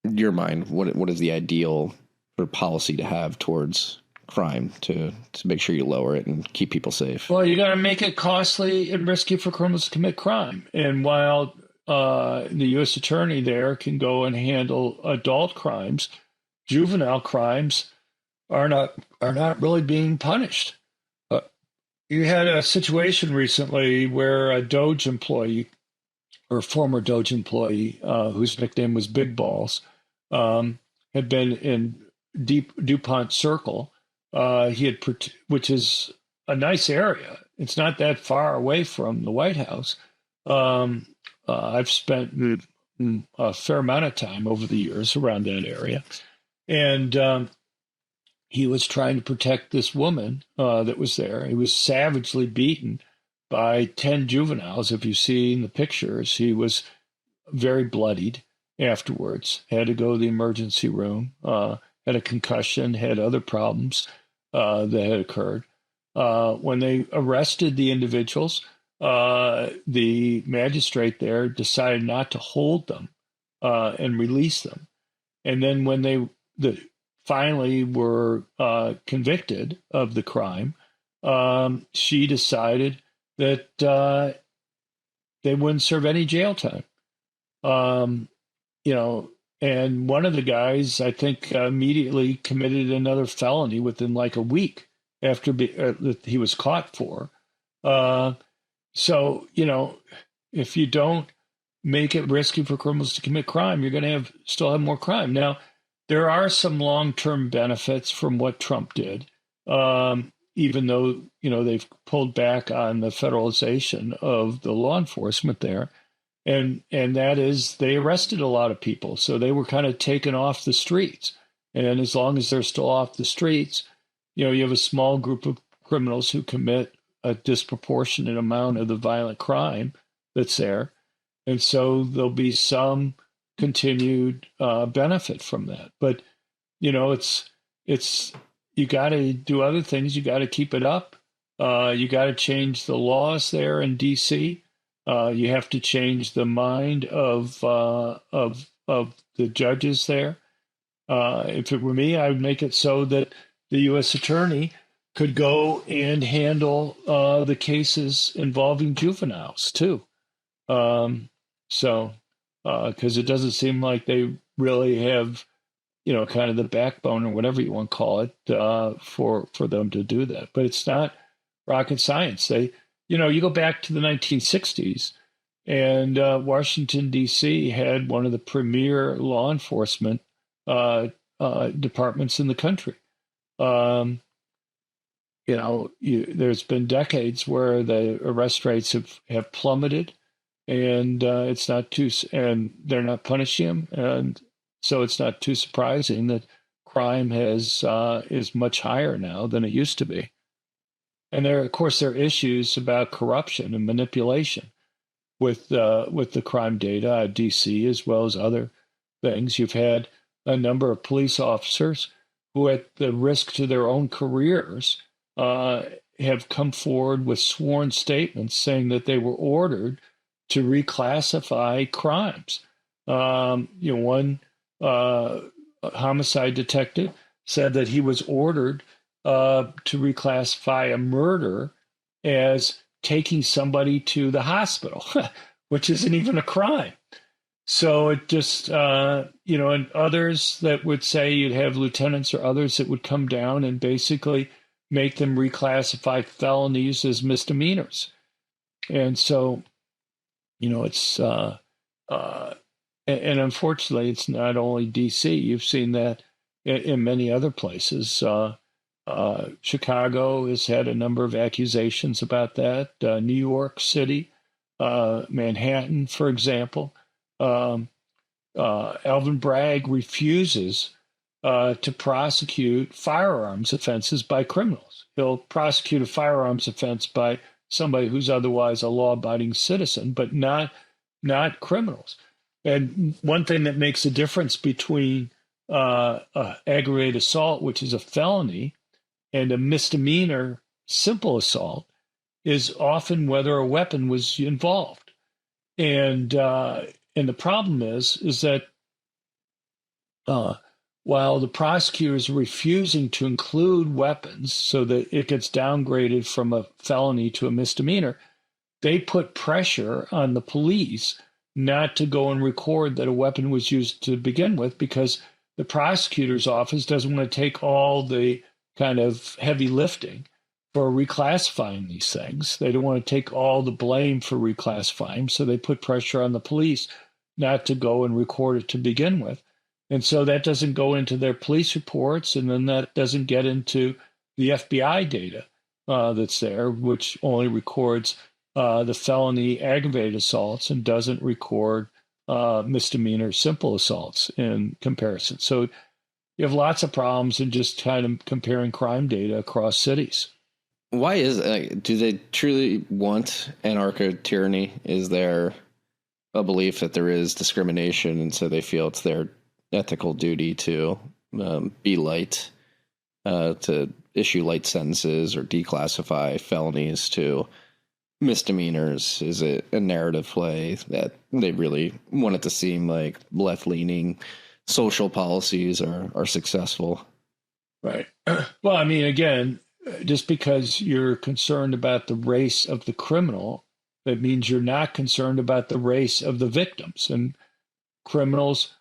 your mind, what is the ideal sort of policy to have towards crime to make sure you lower it and keep people safe? Well, you got to make it costly and risky for criminals to commit crime. And while the U.S. attorney there can go and handle adult crimes, juvenile crimes are not really being punished. You had a situation recently where a Doge employee, or former Doge employee, whose nickname was Big Balls, had been in DuPont Circle. Which is a nice area. It's not that far away from the White House. I've spent a fair amount of time over the years around that area. And he was trying to protect this woman that was there. He was savagely beaten by 10 juveniles. If you see in the pictures, he was very bloodied afterwards, had to go to the emergency room, had a concussion, had other problems that had occurred. When they arrested the individuals, the magistrate there decided not to hold them and release them. And then when they finally were convicted of the crime, she decided that they wouldn't serve any jail time. And one of the guys, I think, immediately committed another felony within like a week after he was caught for. So, if you don't make it risky for criminals to commit crime, you're going to still have more crime. Now, there are some long-term benefits from what Trump did, even though, they've pulled back on the federalization of the law enforcement there. And that is, they arrested a lot of people. So they were kind of taken off the streets. And as long as they're still off the streets, you have a small group of criminals who commit a disproportionate amount of the violent crime that's there. And so there'll be some continued benefit from that. But, it's you got to do other things. You got to keep it up. You got to change the laws there in D.C. You have to change the mind of the judges there. If it were me, I would make it so that the U.S. attorney could go and handle the cases involving juveniles too. Because it doesn't seem like they really have, kind of the backbone or whatever you want to call it for them to do that. But it's not rocket science. You go back to the 1960s, and Washington, D.C. had one of the premier law enforcement departments in the country. There's been decades where the arrest rates have plummeted, and and they're not punishing them, and so it's not too surprising that crime is much higher now than it used to be. And there are issues about corruption and manipulation with the crime data at DC, as well as other things. You've had a number of police officers who, at the risk to their own careers, have come forward with sworn statements saying that they were ordered to reclassify crimes. One homicide detective said that he was ordered to reclassify a murder as taking somebody to the hospital, which isn't even a crime. So it just, and others that would say you'd have lieutenants or others that would come down and basically make them reclassify felonies as misdemeanors. And so, it's and unfortunately, it's not only D.C. You've seen that in many other places. Chicago has had a number of accusations about that. New York City, Manhattan, for example. Alvin Bragg refuses to prosecute firearms offenses by criminals. He'll prosecute a firearms offense by somebody who's otherwise a law-abiding citizen, but not criminals. And one thing that makes a difference between aggravated assault, which is a felony, and a misdemeanor simple assault is often whether a weapon was involved. And the problem is that while the prosecutor is refusing to include weapons so that it gets downgraded from a felony to a misdemeanor, they put pressure on the police not to go and record that a weapon was used to begin with, because the prosecutor's office doesn't want to take all the kind of heavy lifting for reclassifying these things. They don't want to take all the blame for reclassifying, so they put pressure on the police not to go and record it to begin with. And so that doesn't go into their police reports, and then that doesn't get into the FBI data that's there, which only records the felony aggravated assaults and doesn't record misdemeanor simple assaults in comparison. So you have lots of problems in just kind of comparing crime data across cities. Why is do they truly want anarcho-tyranny? Is there a belief that there is discrimination, and so they feel it's their ethical duty to be light, to issue light sentences or declassify felonies to misdemeanors? Is it a narrative play that they really want it to seem like left-leaning social policies are successful? Right. Well, I mean, again, just because you're concerned about the race of the criminal, that means you're not concerned about the race of the victims. And criminals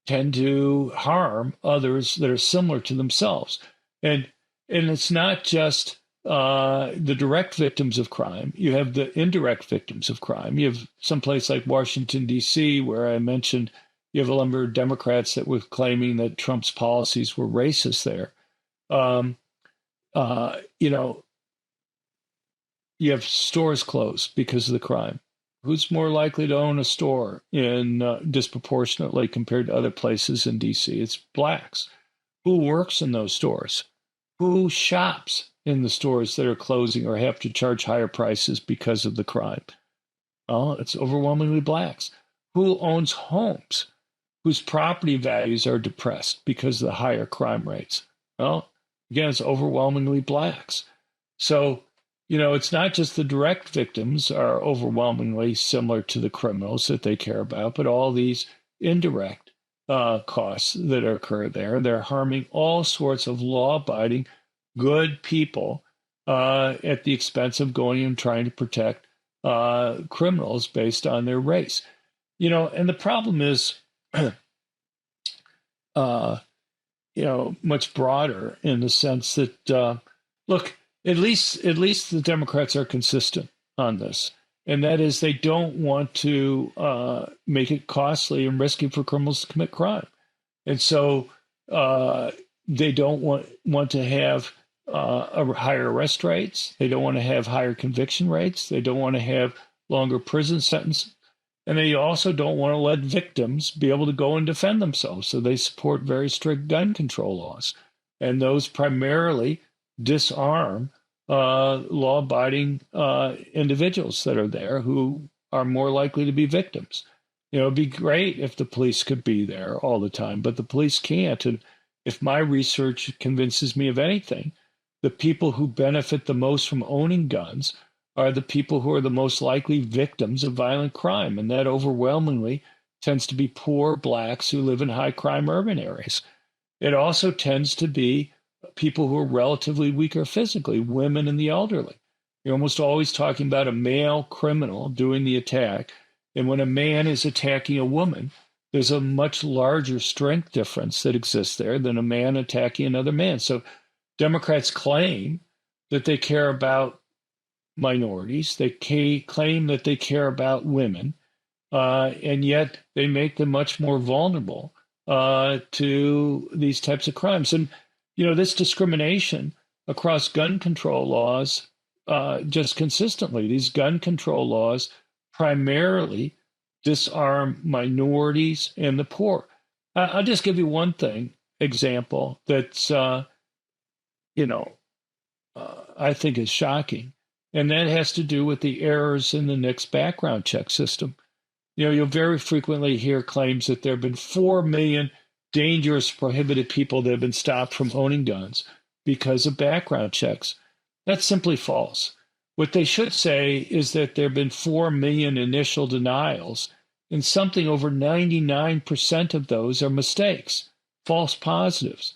tend to harm others that are similar to themselves. And it's not just the direct victims of crime. You have the indirect victims of crime. You have someplace like Washington, D.C., where I mentioned you have a number of Democrats that were claiming that Trump's policies were racist there. You have stores closed because of the crime. Who's more likely to own a store disproportionately compared to other places in D.C.? It's blacks. Who works in those stores? Who shops in the stores that are closing or have to charge higher prices because of the crime? Oh, it's overwhelmingly blacks. Who owns homes whose property values are depressed because of the higher crime rates? Well, again, it's overwhelmingly blacks. So, it's not just the direct victims are overwhelmingly similar to the criminals that they care about, but all these indirect costs that occur there. They're harming all sorts of law-abiding, good people at the expense of going and trying to protect criminals based on their race. And the problem is, much broader in the sense that, look, at least the Democrats are consistent on this. And that is, they don't want to make it costly and risky for criminals to commit crime. And so they don't want to have higher arrest rates. They don't want to have higher conviction rates. They don't want to have longer prison sentences. And they also don't want to let victims be able to go and defend themselves. So they support very strict gun control laws. And those primarily disarm law-abiding individuals that are there who are more likely to be victims. It'd be great if the police could be there all the time, but the police can't. And if my research convinces me of anything, the people who benefit the most from owning guns are the people who are the most likely victims of violent crime. And that overwhelmingly tends to be poor blacks who live in high crime urban areas. It also tends to be people who are relatively weaker physically, women and the elderly. You're almost always talking about a male criminal doing the attack. And when a man is attacking a woman, there's a much larger strength difference that exists there than a man attacking another man. So Democrats claim that they care about minorities. They claim that they care about women, and yet they make them much more vulnerable to these types of crimes. And, this discrimination across gun control laws, just consistently, these gun control laws primarily disarm minorities and the poor. I'll just give you one example that's, I think is shocking. And that has to do with the errors in the NICS background check system. You'll very frequently hear claims that there have been 4 million dangerous, prohibited people that have been stopped from owning guns because of background checks. That's simply false. What they should say is that there have been 4 million initial denials, and something over 99% of those are mistakes, false positives.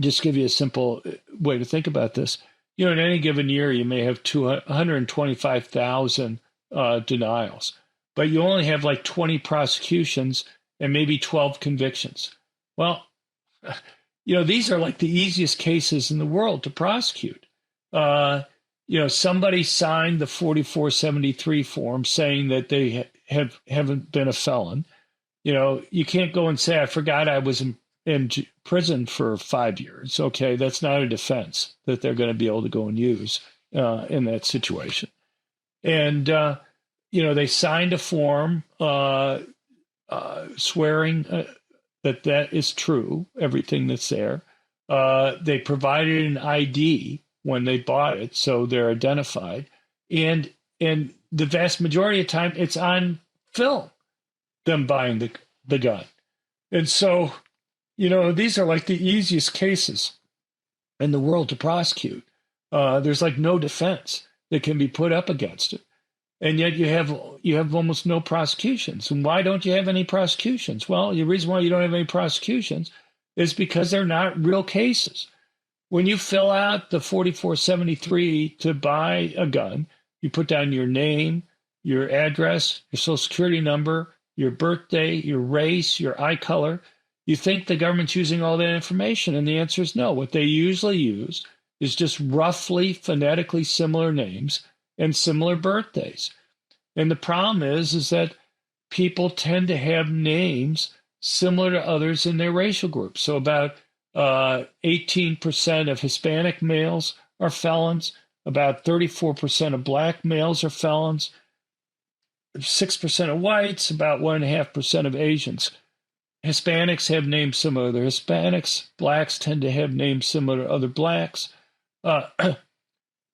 Just give you a simple way to think about this. In any given year, you may have 125,000 denials, but you only have like 20 prosecutions and maybe 12 convictions. Well, these are like the easiest cases in the world to prosecute. Somebody signed the 4473 form saying that they haven't been a felon. You can't go and say, I forgot I was in prison for 5 years. Okay, that's not a defense that they're going to be able to go and use in that situation. And, they signed a form swearing that is true, everything that's there. They provided an ID when they bought it, so they're identified. And the vast majority of the time, it's on film, them buying the gun. And so, these are like the easiest cases in the world to prosecute. There's like no defense that can be put up against it. And yet you have almost no prosecutions. And why don't you have any prosecutions? Well, the reason why you don't have any prosecutions is because they're not real cases. When you fill out the 4473 to buy a gun, you put down your name, your address, your social security number, your birthday, your race, your eye color. You think the government's using all that information, and the answer is no. What they usually use is just roughly phonetically similar names and similar birthdays. And the problem is that people tend to have names similar to others in their racial groups. So about 18% of Hispanic males are felons. About 34% of black males are felons. 6% of whites, about 1.5% of Asians. Hispanics have names similar to Hispanics. Blacks tend to have names similar to other blacks.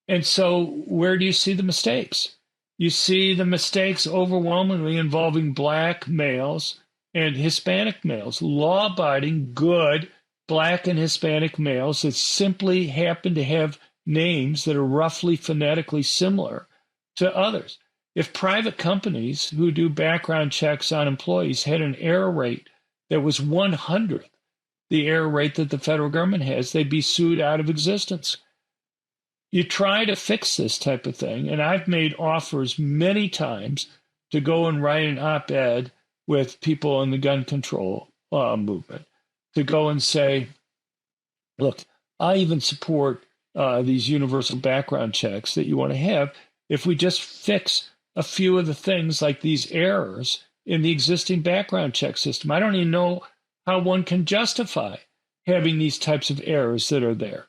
And so where do you see the mistakes? You see the mistakes overwhelmingly involving black males and Hispanic males, law-abiding, good black and Hispanic males that simply happen to have names that are roughly phonetically similar to others. If private companies who do background checks on employees had an error rate that was 100th the error rate that the federal government has, they'd be sued out of existence. You try to fix this type of thing, and I've made offers many times to go and write an op-ed with people in the gun control movement, to go and say, look, I even support these universal background checks that you want to have if we just fix a few of the things like these errors in the existing background check system. I don't even know how one can justify having these types of errors that are there.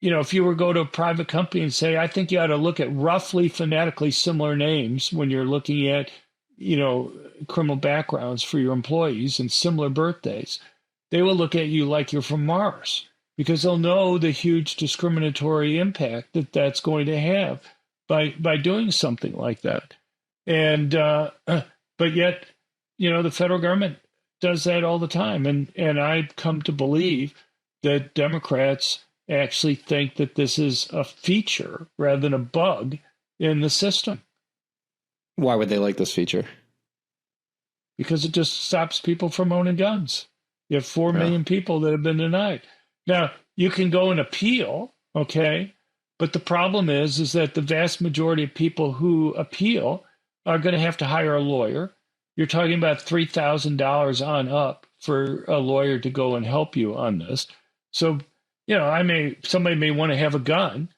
If you were to go to a private company and say, I think you ought to look at roughly phonetically similar names when you're looking at, criminal backgrounds for your employees and similar birthdays, they will look at you like you're from Mars, because they'll know the huge discriminatory impact that that's going to have by doing something like that. And but yet, the federal government does that all the time. And I've come to believe that Democrats actually think that this is a feature rather than a bug in the system. Why would they like this feature? Because it just stops people from owning guns. You have 4 million people that have been denied. Now, you can go and appeal, okay? But the problem is that the vast majority of people who appeal are going to have to hire a lawyer. You're talking about $3,000 on up for a lawyer to go and help you on this. So, somebody may want to have a gun,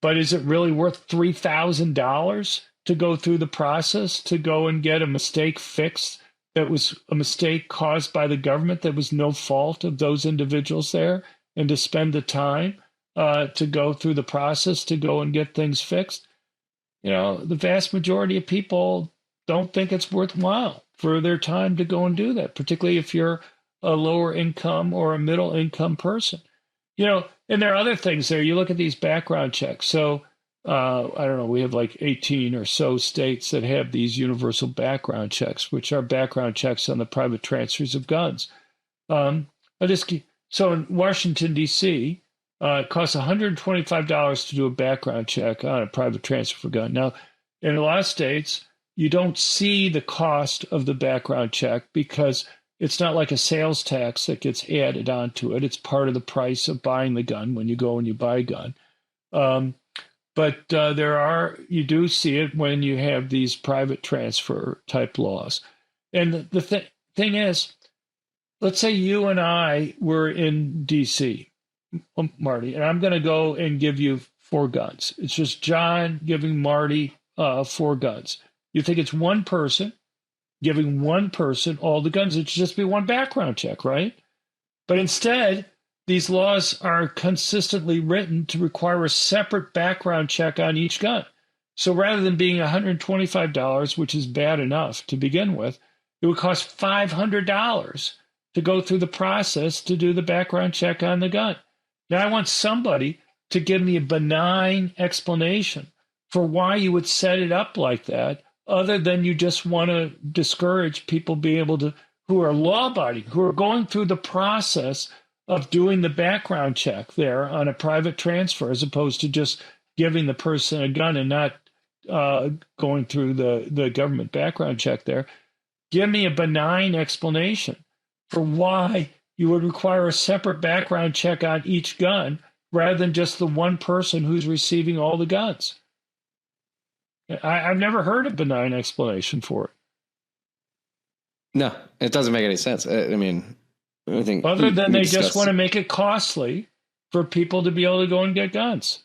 but is it really worth $3,000 to go through the process to go and get a mistake fixed that was a mistake caused by the government that was no fault of those individuals there, and to spend the time to go through the process to go and get things fixed? The vast majority of people don't think it's worthwhile for their time to go and do that, particularly if you're a lower income or a middle income person. And there are other things there. You look at these background checks. So, I don't know, we have like 18 or so states that have these universal background checks, which are background checks on the private transfers of guns. So in Washington, D.C., it costs $125 to do a background check on a private transfer for a gun. Now, in a lot of states, you don't see the cost of the background check because it's not like a sales tax that gets added onto it. It's part of the price of buying the gun when you go and you buy a gun. But you do see it when you have these private transfer type laws. And the thing is, let's say you and I were in D.C., Marty, and I'm going to go and give you 4 guns. It's just John giving Marty 4 guns. You think it's one person giving one person all the guns. It should just be one background check, right? But instead, these laws are consistently written to require a separate background check on each gun. So rather than being $125, which is bad enough to begin with, it would cost $500 to go through the process to do the background check on the gun. Now, I want somebody to give me a benign explanation for why you would set it up like that, other than you just want to discourage people being able to, who are law-abiding, who are going through the process of doing the background check there on a private transfer, as opposed to just giving the person a gun and not going through the government background check there. Give me a benign explanation for why you would require a separate background check on each gun rather than just the one person who's receiving all the guns. I've never heard a benign explanation for it. No, it doesn't make any sense. I think other than they just want to make it costly for people to be able to go and get guns.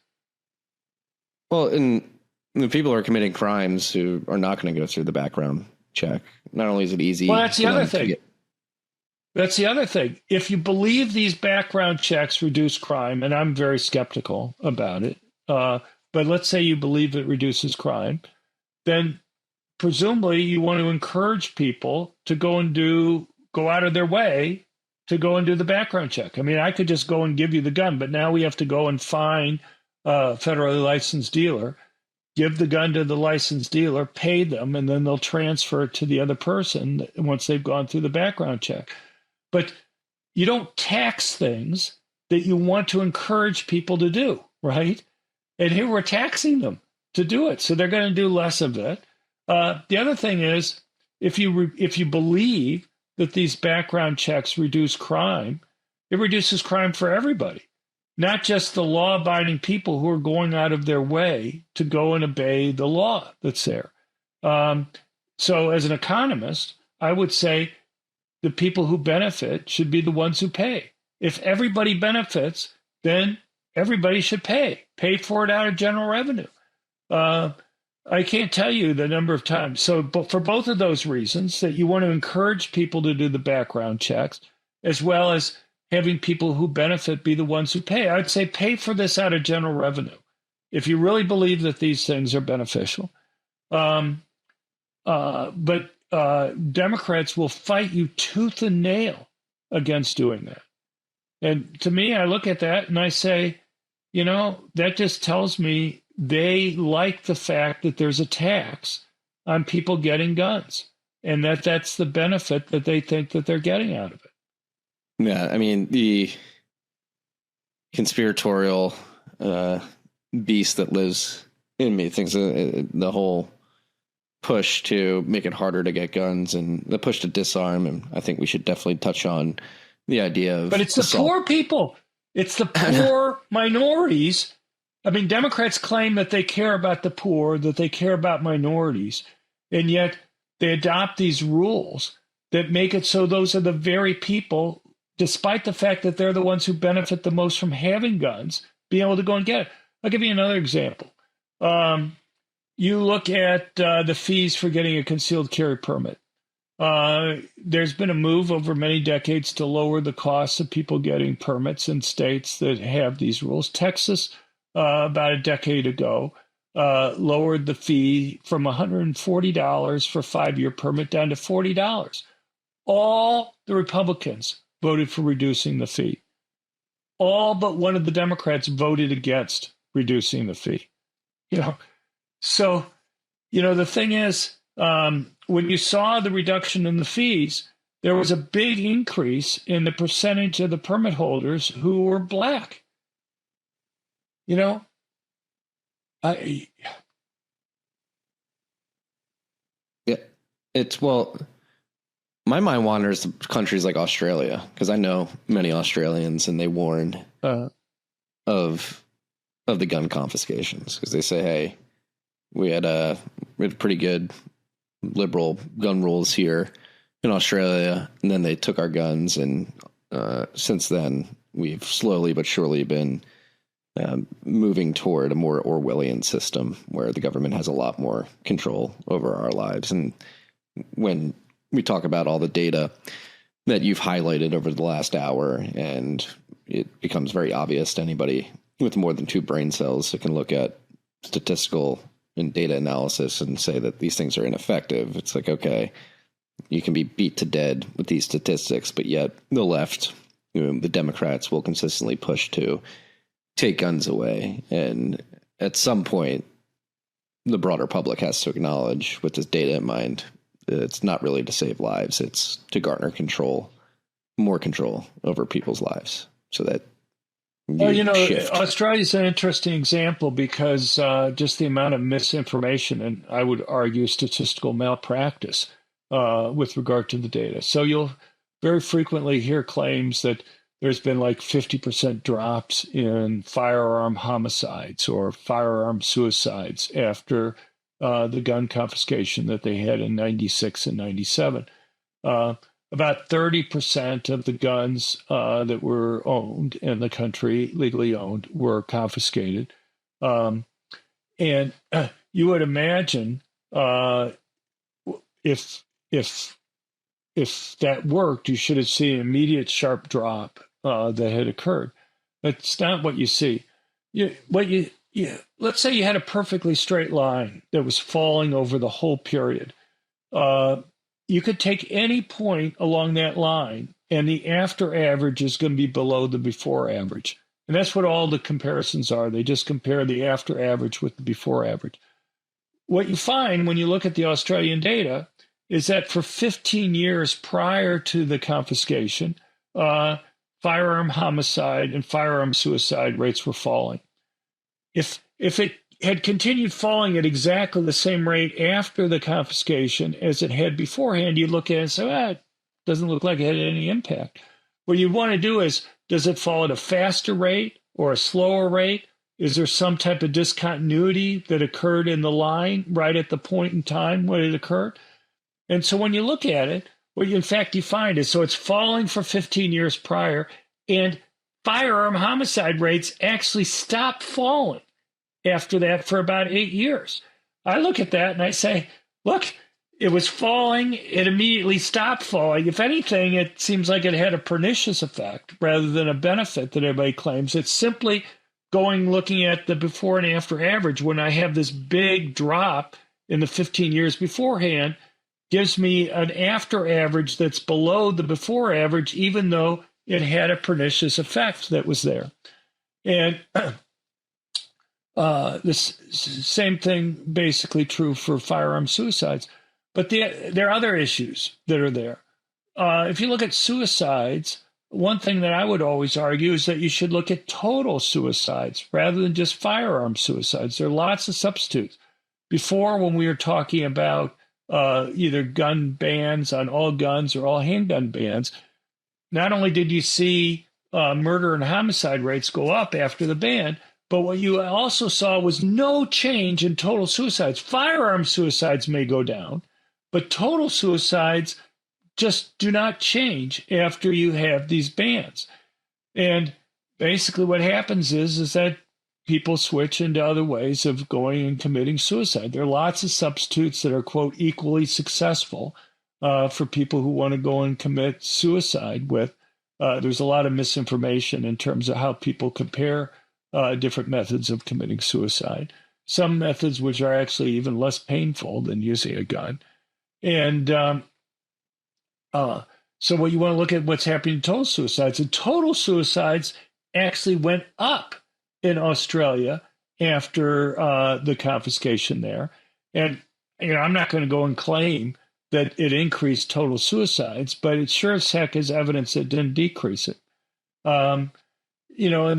Well, and the people who are committing crimes who are not going to go through the background check. Not only is it easy. Well, that's the other thing. That's the other thing. If you believe these background checks reduce crime, and I'm very skeptical about it, but let's say you believe it reduces crime, then presumably you want to encourage people to go out of their way to go and do the background check. I mean, I could just go and give you the gun, but now we have to go and find a federally licensed dealer, give the gun to the licensed dealer, pay them, and then they'll transfer it to the other person once they've gone through the background check. But you don't tax things that you want to encourage people to do, right? And here we're taxing them to do it, so they're going to do less of it. The other thing is, if you believe that these background checks reduce crime, it reduces crime for everybody, not just the law-abiding people who are going out of their way to go and obey the law that's there. So as an economist, I would say the people who benefit should be the ones who pay. If everybody benefits, then everybody should pay for it out of general revenue. I can't tell you the number of times. So for both of those reasons, that you want to encourage people to do the background checks, as well as having people who benefit be the ones who pay. I'd say pay for this out of general revenue if you really believe that these things are beneficial. But Democrats will fight you tooth and nail against doing that. And to me, I look at that and I say, that just tells me they like the fact that there's a tax on people getting guns, and that's the benefit that they think that they're getting out of it. Yeah, I mean, the conspiratorial beast that lives in me thinks the whole push to make it harder to get guns and the push to disarm, and I think we should definitely touch on the idea of... But it's the poor people. It's the poor minorities. I mean, Democrats claim that they care about the poor, that they care about minorities, and yet they adopt these rules that make it so those are the very people, despite the fact that they're the ones who benefit the most from having guns, being able to go and get it. I'll give you another example. You look at the fees for getting a concealed carry permit. There's been a move over many decades to lower the costs of people getting permits in states that have these rules. Texas, about a decade ago, lowered the fee from $140 for a 5-year permit down to $40. All the Republicans voted for reducing the fee. All but one of the Democrats voted against reducing the fee. So, the thing is, when you saw the reduction in the fees, there was a big increase in the percentage of the permit holders who were Black. My mind wanders to countries like Australia, because I know many Australians, and they warn of the gun confiscations, because they say, hey, we had pretty good liberal gun rules here in Australia, and then they took our guns, and since then we've slowly but surely been moving toward a more Orwellian system where the government has a lot more control over our lives. And when we talk about all the data that you've highlighted over the last hour, and it becomes very obvious to anybody with more than 2 brain cells that can look at statistical and data analysis and say that these things are ineffective. It's like, okay, you can be beat to dead with these statistics, but yet the left, the Democrats, will consistently push to take guns away. And at some point, the broader public has to acknowledge, with this data in mind, it's not really to save lives. It's to garner more control over people's lives, so that Australia is an interesting example because just the amount of misinformation, and I would argue statistical malpractice with regard to the data. So you'll very frequently hear claims that there's been like 50% drops in firearm homicides or firearm suicides after the gun confiscation that they had in 96 and 97. About 30% of the guns that were owned in the country, legally owned, were confiscated. And you would imagine if that worked, you should have seen an immediate sharp drop that had occurred. That's not what you see. Let's say you had a perfectly straight line that was falling over the whole period. You could take any point along that line, and the after average is going to be below the before average. And that's what all the comparisons are. They just compare the after average with the before average. What you find when you look at the Australian data is that for 15 years prior to the confiscation, firearm homicide and firearm suicide rates were falling. If it had continued falling at exactly the same rate after the confiscation as it had beforehand, you look at it and say, it doesn't look like it had any impact. What you want to do is, does it fall at a faster rate or a slower rate? Is there some type of discontinuity that occurred in the line right at the point in time when it occurred? And so when you look at it, what you find is, so it's falling for 15 years prior, and firearm homicide rates actually stopped falling after that for about 8 years. I look at that and I say, look, it was falling. It immediately stopped falling. If anything, it seems like it had a pernicious effect rather than a benefit that everybody claims. It's simply looking at the before and after average when I have this big drop in the 15 years beforehand, gives me an after average that's below the before average, even though it had a pernicious effect that was there. And this same thing basically true for firearm suicides. But there are other issues that are there. If you look at suicides, one thing that I would always argue is that you should look at total suicides rather than just firearm suicides. There are lots of substitutes. Before, when we were talking about either gun bans on all guns or all handgun bans, not only did you see murder and homicide rates go up after the ban, but what you also saw was no change in total suicides. Firearm suicides may go down, but total suicides just do not change after you have these bans. And basically what happens is that people switch into other ways of going and committing suicide. There are lots of substitutes that are, quote, equally successful for people who want to go and commit suicide with. There's a lot of misinformation in terms of how people compare different methods of committing suicide. Some methods which are actually even less painful than using a gun. And so what you want to look at what's happening to total suicides. And total suicides actually went up in Australia after the confiscation there. And I'm not going to go and claim that it increased total suicides, but it sure as heck is evidence that it didn't decrease it. And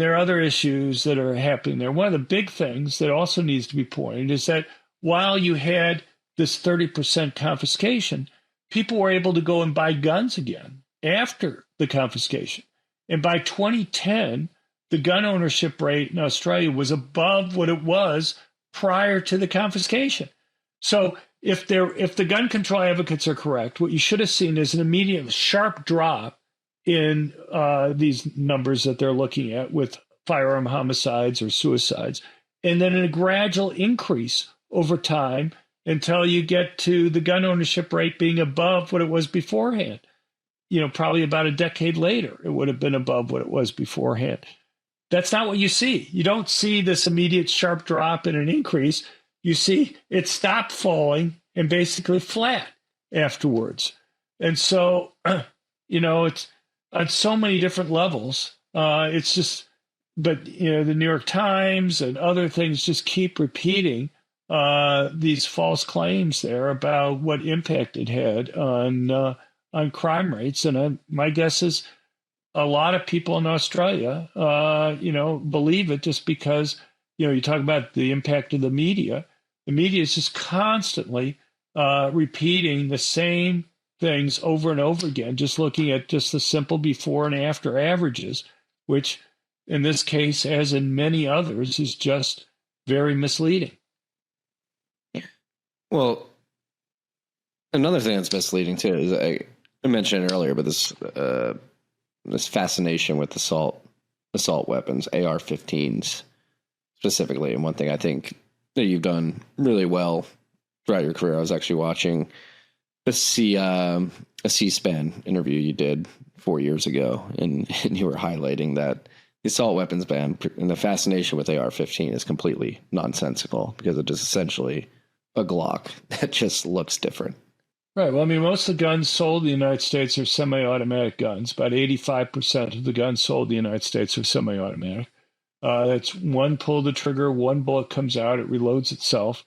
there are other issues that are happening there. One of the big things that also needs to be pointed is that while you had this 30% confiscation, people were able to go and buy guns again after the confiscation. And by 2010, the gun ownership rate in Australia was above what it was prior to the confiscation. So if the gun control advocates are correct, what you should have seen is an immediate sharp drop in these numbers that they're looking at with firearm homicides or suicides, and then a gradual increase over time until you get to the gun ownership rate being above what it was beforehand. Probably about a decade later, it would have been above what it was beforehand. That's not what you see. You don't see this immediate sharp drop and an increase. You see it stop falling and basically flat afterwards. And so, it's on so many different levels. It's just, but, the New York Times and other things just keep repeating these false claims there about what impact it had on crime rates. And my guess is a lot of people in Australia, believe it just because, you talk about the impact of the media. The media is just constantly repeating the same things over and over again, just looking at just the simple before and after averages, which in this case, as in many others, is just very misleading. Well, another thing that's misleading too is I mentioned it earlier, but this fascination with assault weapons, AR-15s specifically. And one thing I think that you've done really well throughout your career, I was actually watching a C-SPAN interview you did 4 years ago, and you were highlighting that the assault weapons ban and the fascination with AR-15 is completely nonsensical because it is essentially a Glock that just looks different. Right. Well, most of the guns sold in the United States are semi-automatic guns. About 85% of the guns sold in the United States are semi-automatic. That's one pull the trigger, one bullet comes out, it reloads itself.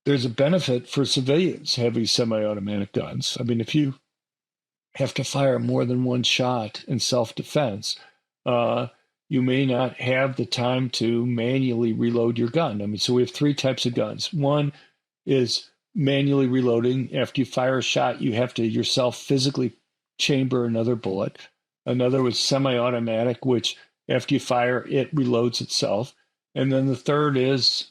There's a benefit for civilians having semi-automatic guns. If you have to fire more than one shot in self-defense, you may not have the time to manually reload your gun. So we have three types of guns. One is manually reloading. After you fire a shot, you have to yourself physically chamber another bullet. Another was semi-automatic, which after you fire, it reloads itself. And then the third is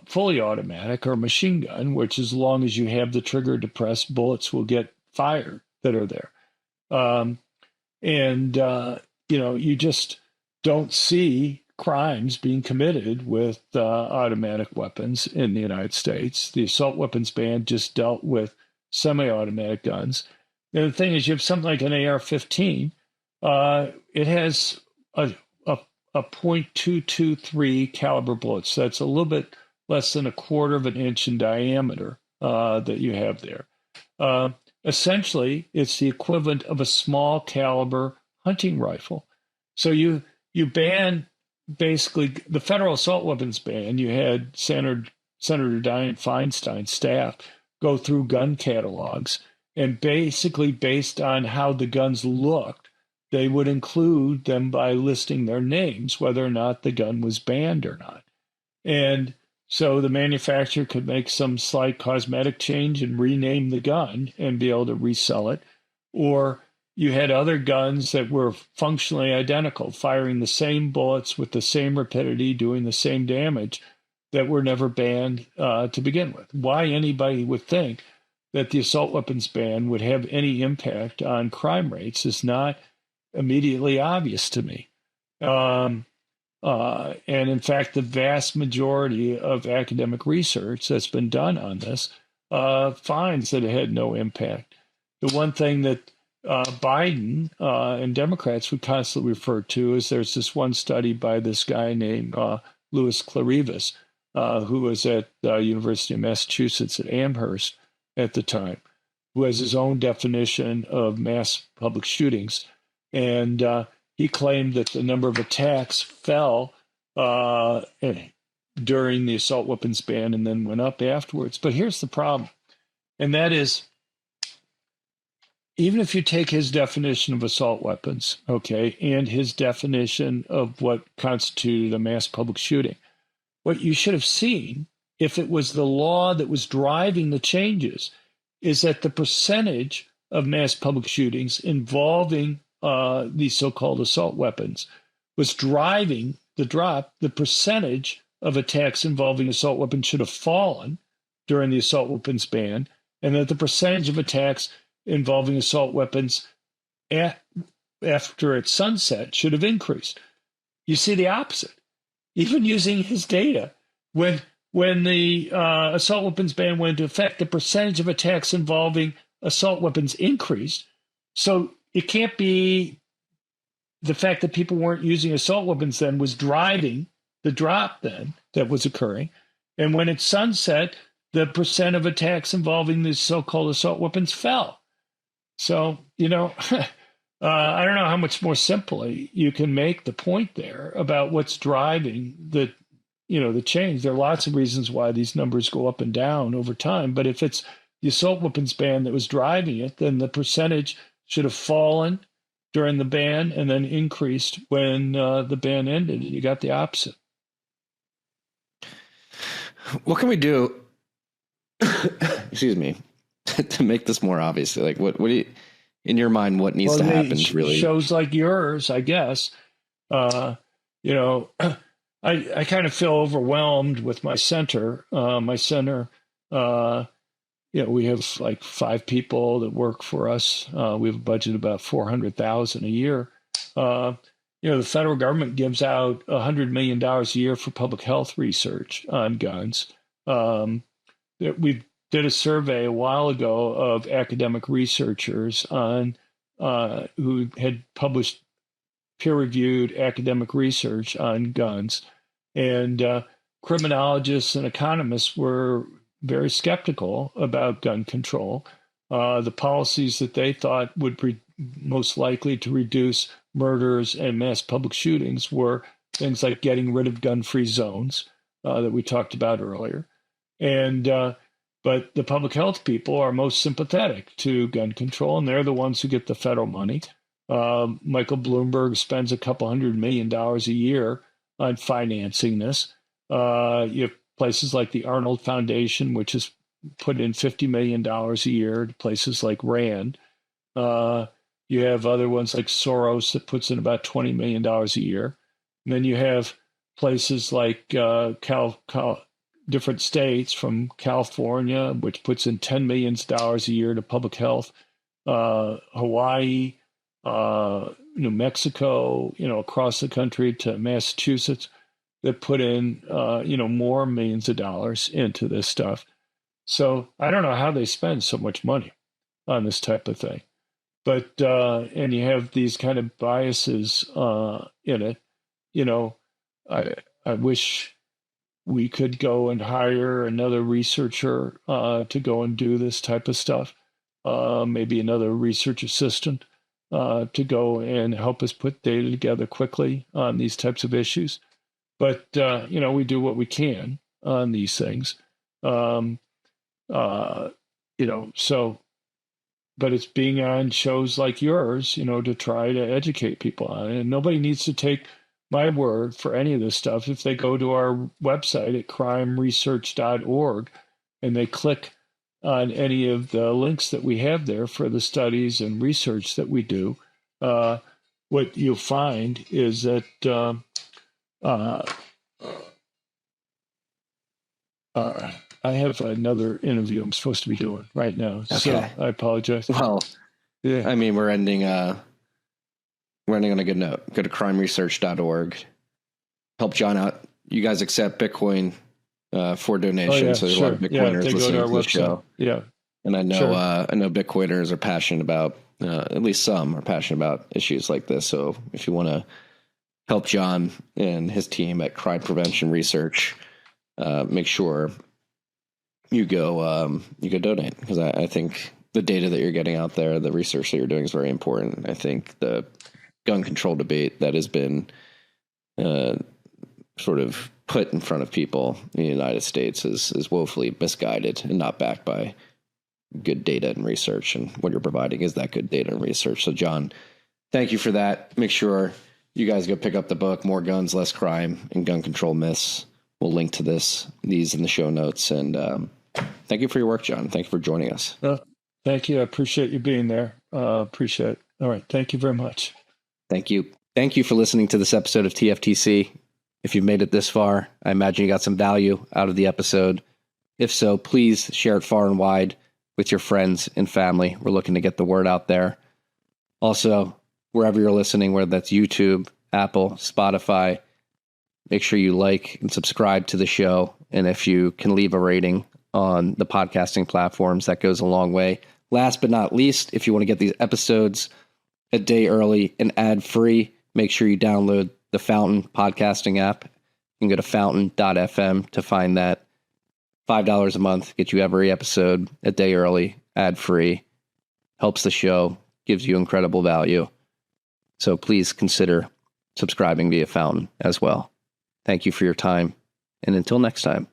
fully automatic or machine gun, which as long as you have the trigger depressed, bullets will get fired that are there. You just don't see crimes being committed with automatic weapons in the United States. The assault weapons ban just dealt with semi-automatic guns. And the thing is, you have something like an AR-15. It has a .223 caliber bullet. So that's a little bit less than a quarter of an inch in diameter that you have there. Essentially, it's the equivalent of a small caliber hunting rifle. So you ban basically the federal assault weapons ban. You had Senator Dianne Feinstein's staff go through gun catalogs, and basically based on how the guns looked, they would include them by listing their names, whether or not the gun was banned or not. And so the manufacturer could make some slight cosmetic change and rename the gun and be able to resell it. Or you had other guns that were functionally identical, firing the same bullets with the same rapidity, doing the same damage, that were never banned to begin with. Why anybody would think that the assault weapons ban would have any impact on crime rates is not immediately obvious to me. And in fact, the vast majority of academic research that's been done on this finds that it had no impact. The one thing that Biden and Democrats would constantly refer to is there's this one study by this guy named Louis Clarivis, who was at the University of Massachusetts at Amherst at the time, who has his own definition of mass public shootings. And he claimed that the number of attacks fell during the assault weapons ban and then went up afterwards. But here's the problem, and that is, even if you take his definition of assault weapons, okay, and his definition of what constituted a mass public shooting, what you should have seen, if it was the law that was driving the changes, is that the percentage of mass public shootings involving these so-called assault weapons was driving the drop. The percentage of attacks involving assault weapons should have fallen during the assault weapons ban, and that the percentage of attacks involving assault weapons after its sunset should have increased. You see the opposite. Even using his data, when the assault weapons ban went into effect, the percentage of attacks involving assault weapons increased. So it can't be the fact that people weren't using assault weapons then was driving the drop then that was occurring. And when it sunset, the percent of attacks involving these so-called assault weapons fell. So, I don't know how much more simply you can make the point there about what's driving the change. There are lots of reasons why these numbers go up and down over time. But if it's the assault weapons ban that was driving it, then the percentage should have fallen during the ban and then increased when the ban ended. You got the opposite. What can we do, excuse me, to make this more obvious? Like, what do you, in your mind, what needs to happen to really? Shows like yours, I guess. I kind of feel overwhelmed with my center. We have like 5 people that work for us. We have a budget of about $400,000 a year. The federal government gives out $100 million a year for public health research on guns. We did a survey a while ago of academic researchers on who had published peer-reviewed academic research on guns, and criminologists and economists were very skeptical about gun control. The policies that they thought would be most likely to reduce murders and mass public shootings were things like getting rid of gun-free zones that we talked about earlier. But the public health people are most sympathetic to gun control, and they're the ones who get the federal money. Michael Bloomberg spends a couple $100 million a year on financing this. You have places like the Arnold Foundation, which has put in $50 million a year to places like RAND. You have other ones like Soros that puts in about $20 million a year. And then you have places like different states from California, which puts in $10 million a year to public health. Hawaii, New Mexico, across the country to Massachusetts, that put in, more millions of dollars into this stuff. So I don't know how they spend so much money on this type of thing. But, and you have these kind of biases in it. I wish we could go and hire another researcher to go and do this type of stuff. Maybe another research assistant to go and help us put data together quickly on these types of issues. But, we do what we can on these things. But it's being on shows like yours, to try to educate people on it. And nobody needs to take my word for any of this stuff. If they go to our website at crimeresearch.org and they click on any of the links that we have there for the studies and research that we do, what you'll find is that I have another interview I'm supposed to be doing right now. Okay. So I apologize. Well, Yeah. I mean, we're ending on a good note. Go to crimeresearch.org. Help John out. You guys accept Bitcoin for donations. So there's a lot of Bitcoiners they go listening to our to the website. show. Yeah. And I know Sure. I know Bitcoiners are passionate about, at least some are passionate about issues like this. So if you want to help John and his team at Crime Prevention Research, make sure you go donate, because I think the data that you're getting out there, the research that you're doing is very important. I think the gun control debate that has been sort of put in front of people in the United States is woefully misguided and not backed by good data and research. And what you're providing is that good data and research. So, John, thank you for that. Make sure you guys go pick up the book, More Guns, Less Crime, and Gun Control Myths. We'll link to these in the show notes. And thank you for your work, John. Thank you for joining us. Thank you. I appreciate you being there. Appreciate it. All right. Thank you very much. Thank you. Thank you for listening to this episode of TFTC. If you've made it this far, I imagine you got some value out of the episode. If so, please share it far and wide with your friends and family. We're looking to get the word out there. Also, wherever you're listening, whether that's YouTube, Apple, Spotify, make sure you like and subscribe to the show. And if you can leave a rating on the podcasting platforms, that goes a long way. Last but not least, if you want to get these episodes a day early and ad-free, make sure you download the Fountain podcasting app. You can go to fountain.fm to find that. $5 a month, get you every episode a day early, ad-free, helps the show, gives you incredible value. So please consider subscribing via Fountain as well. Thank you for your time, and until next time.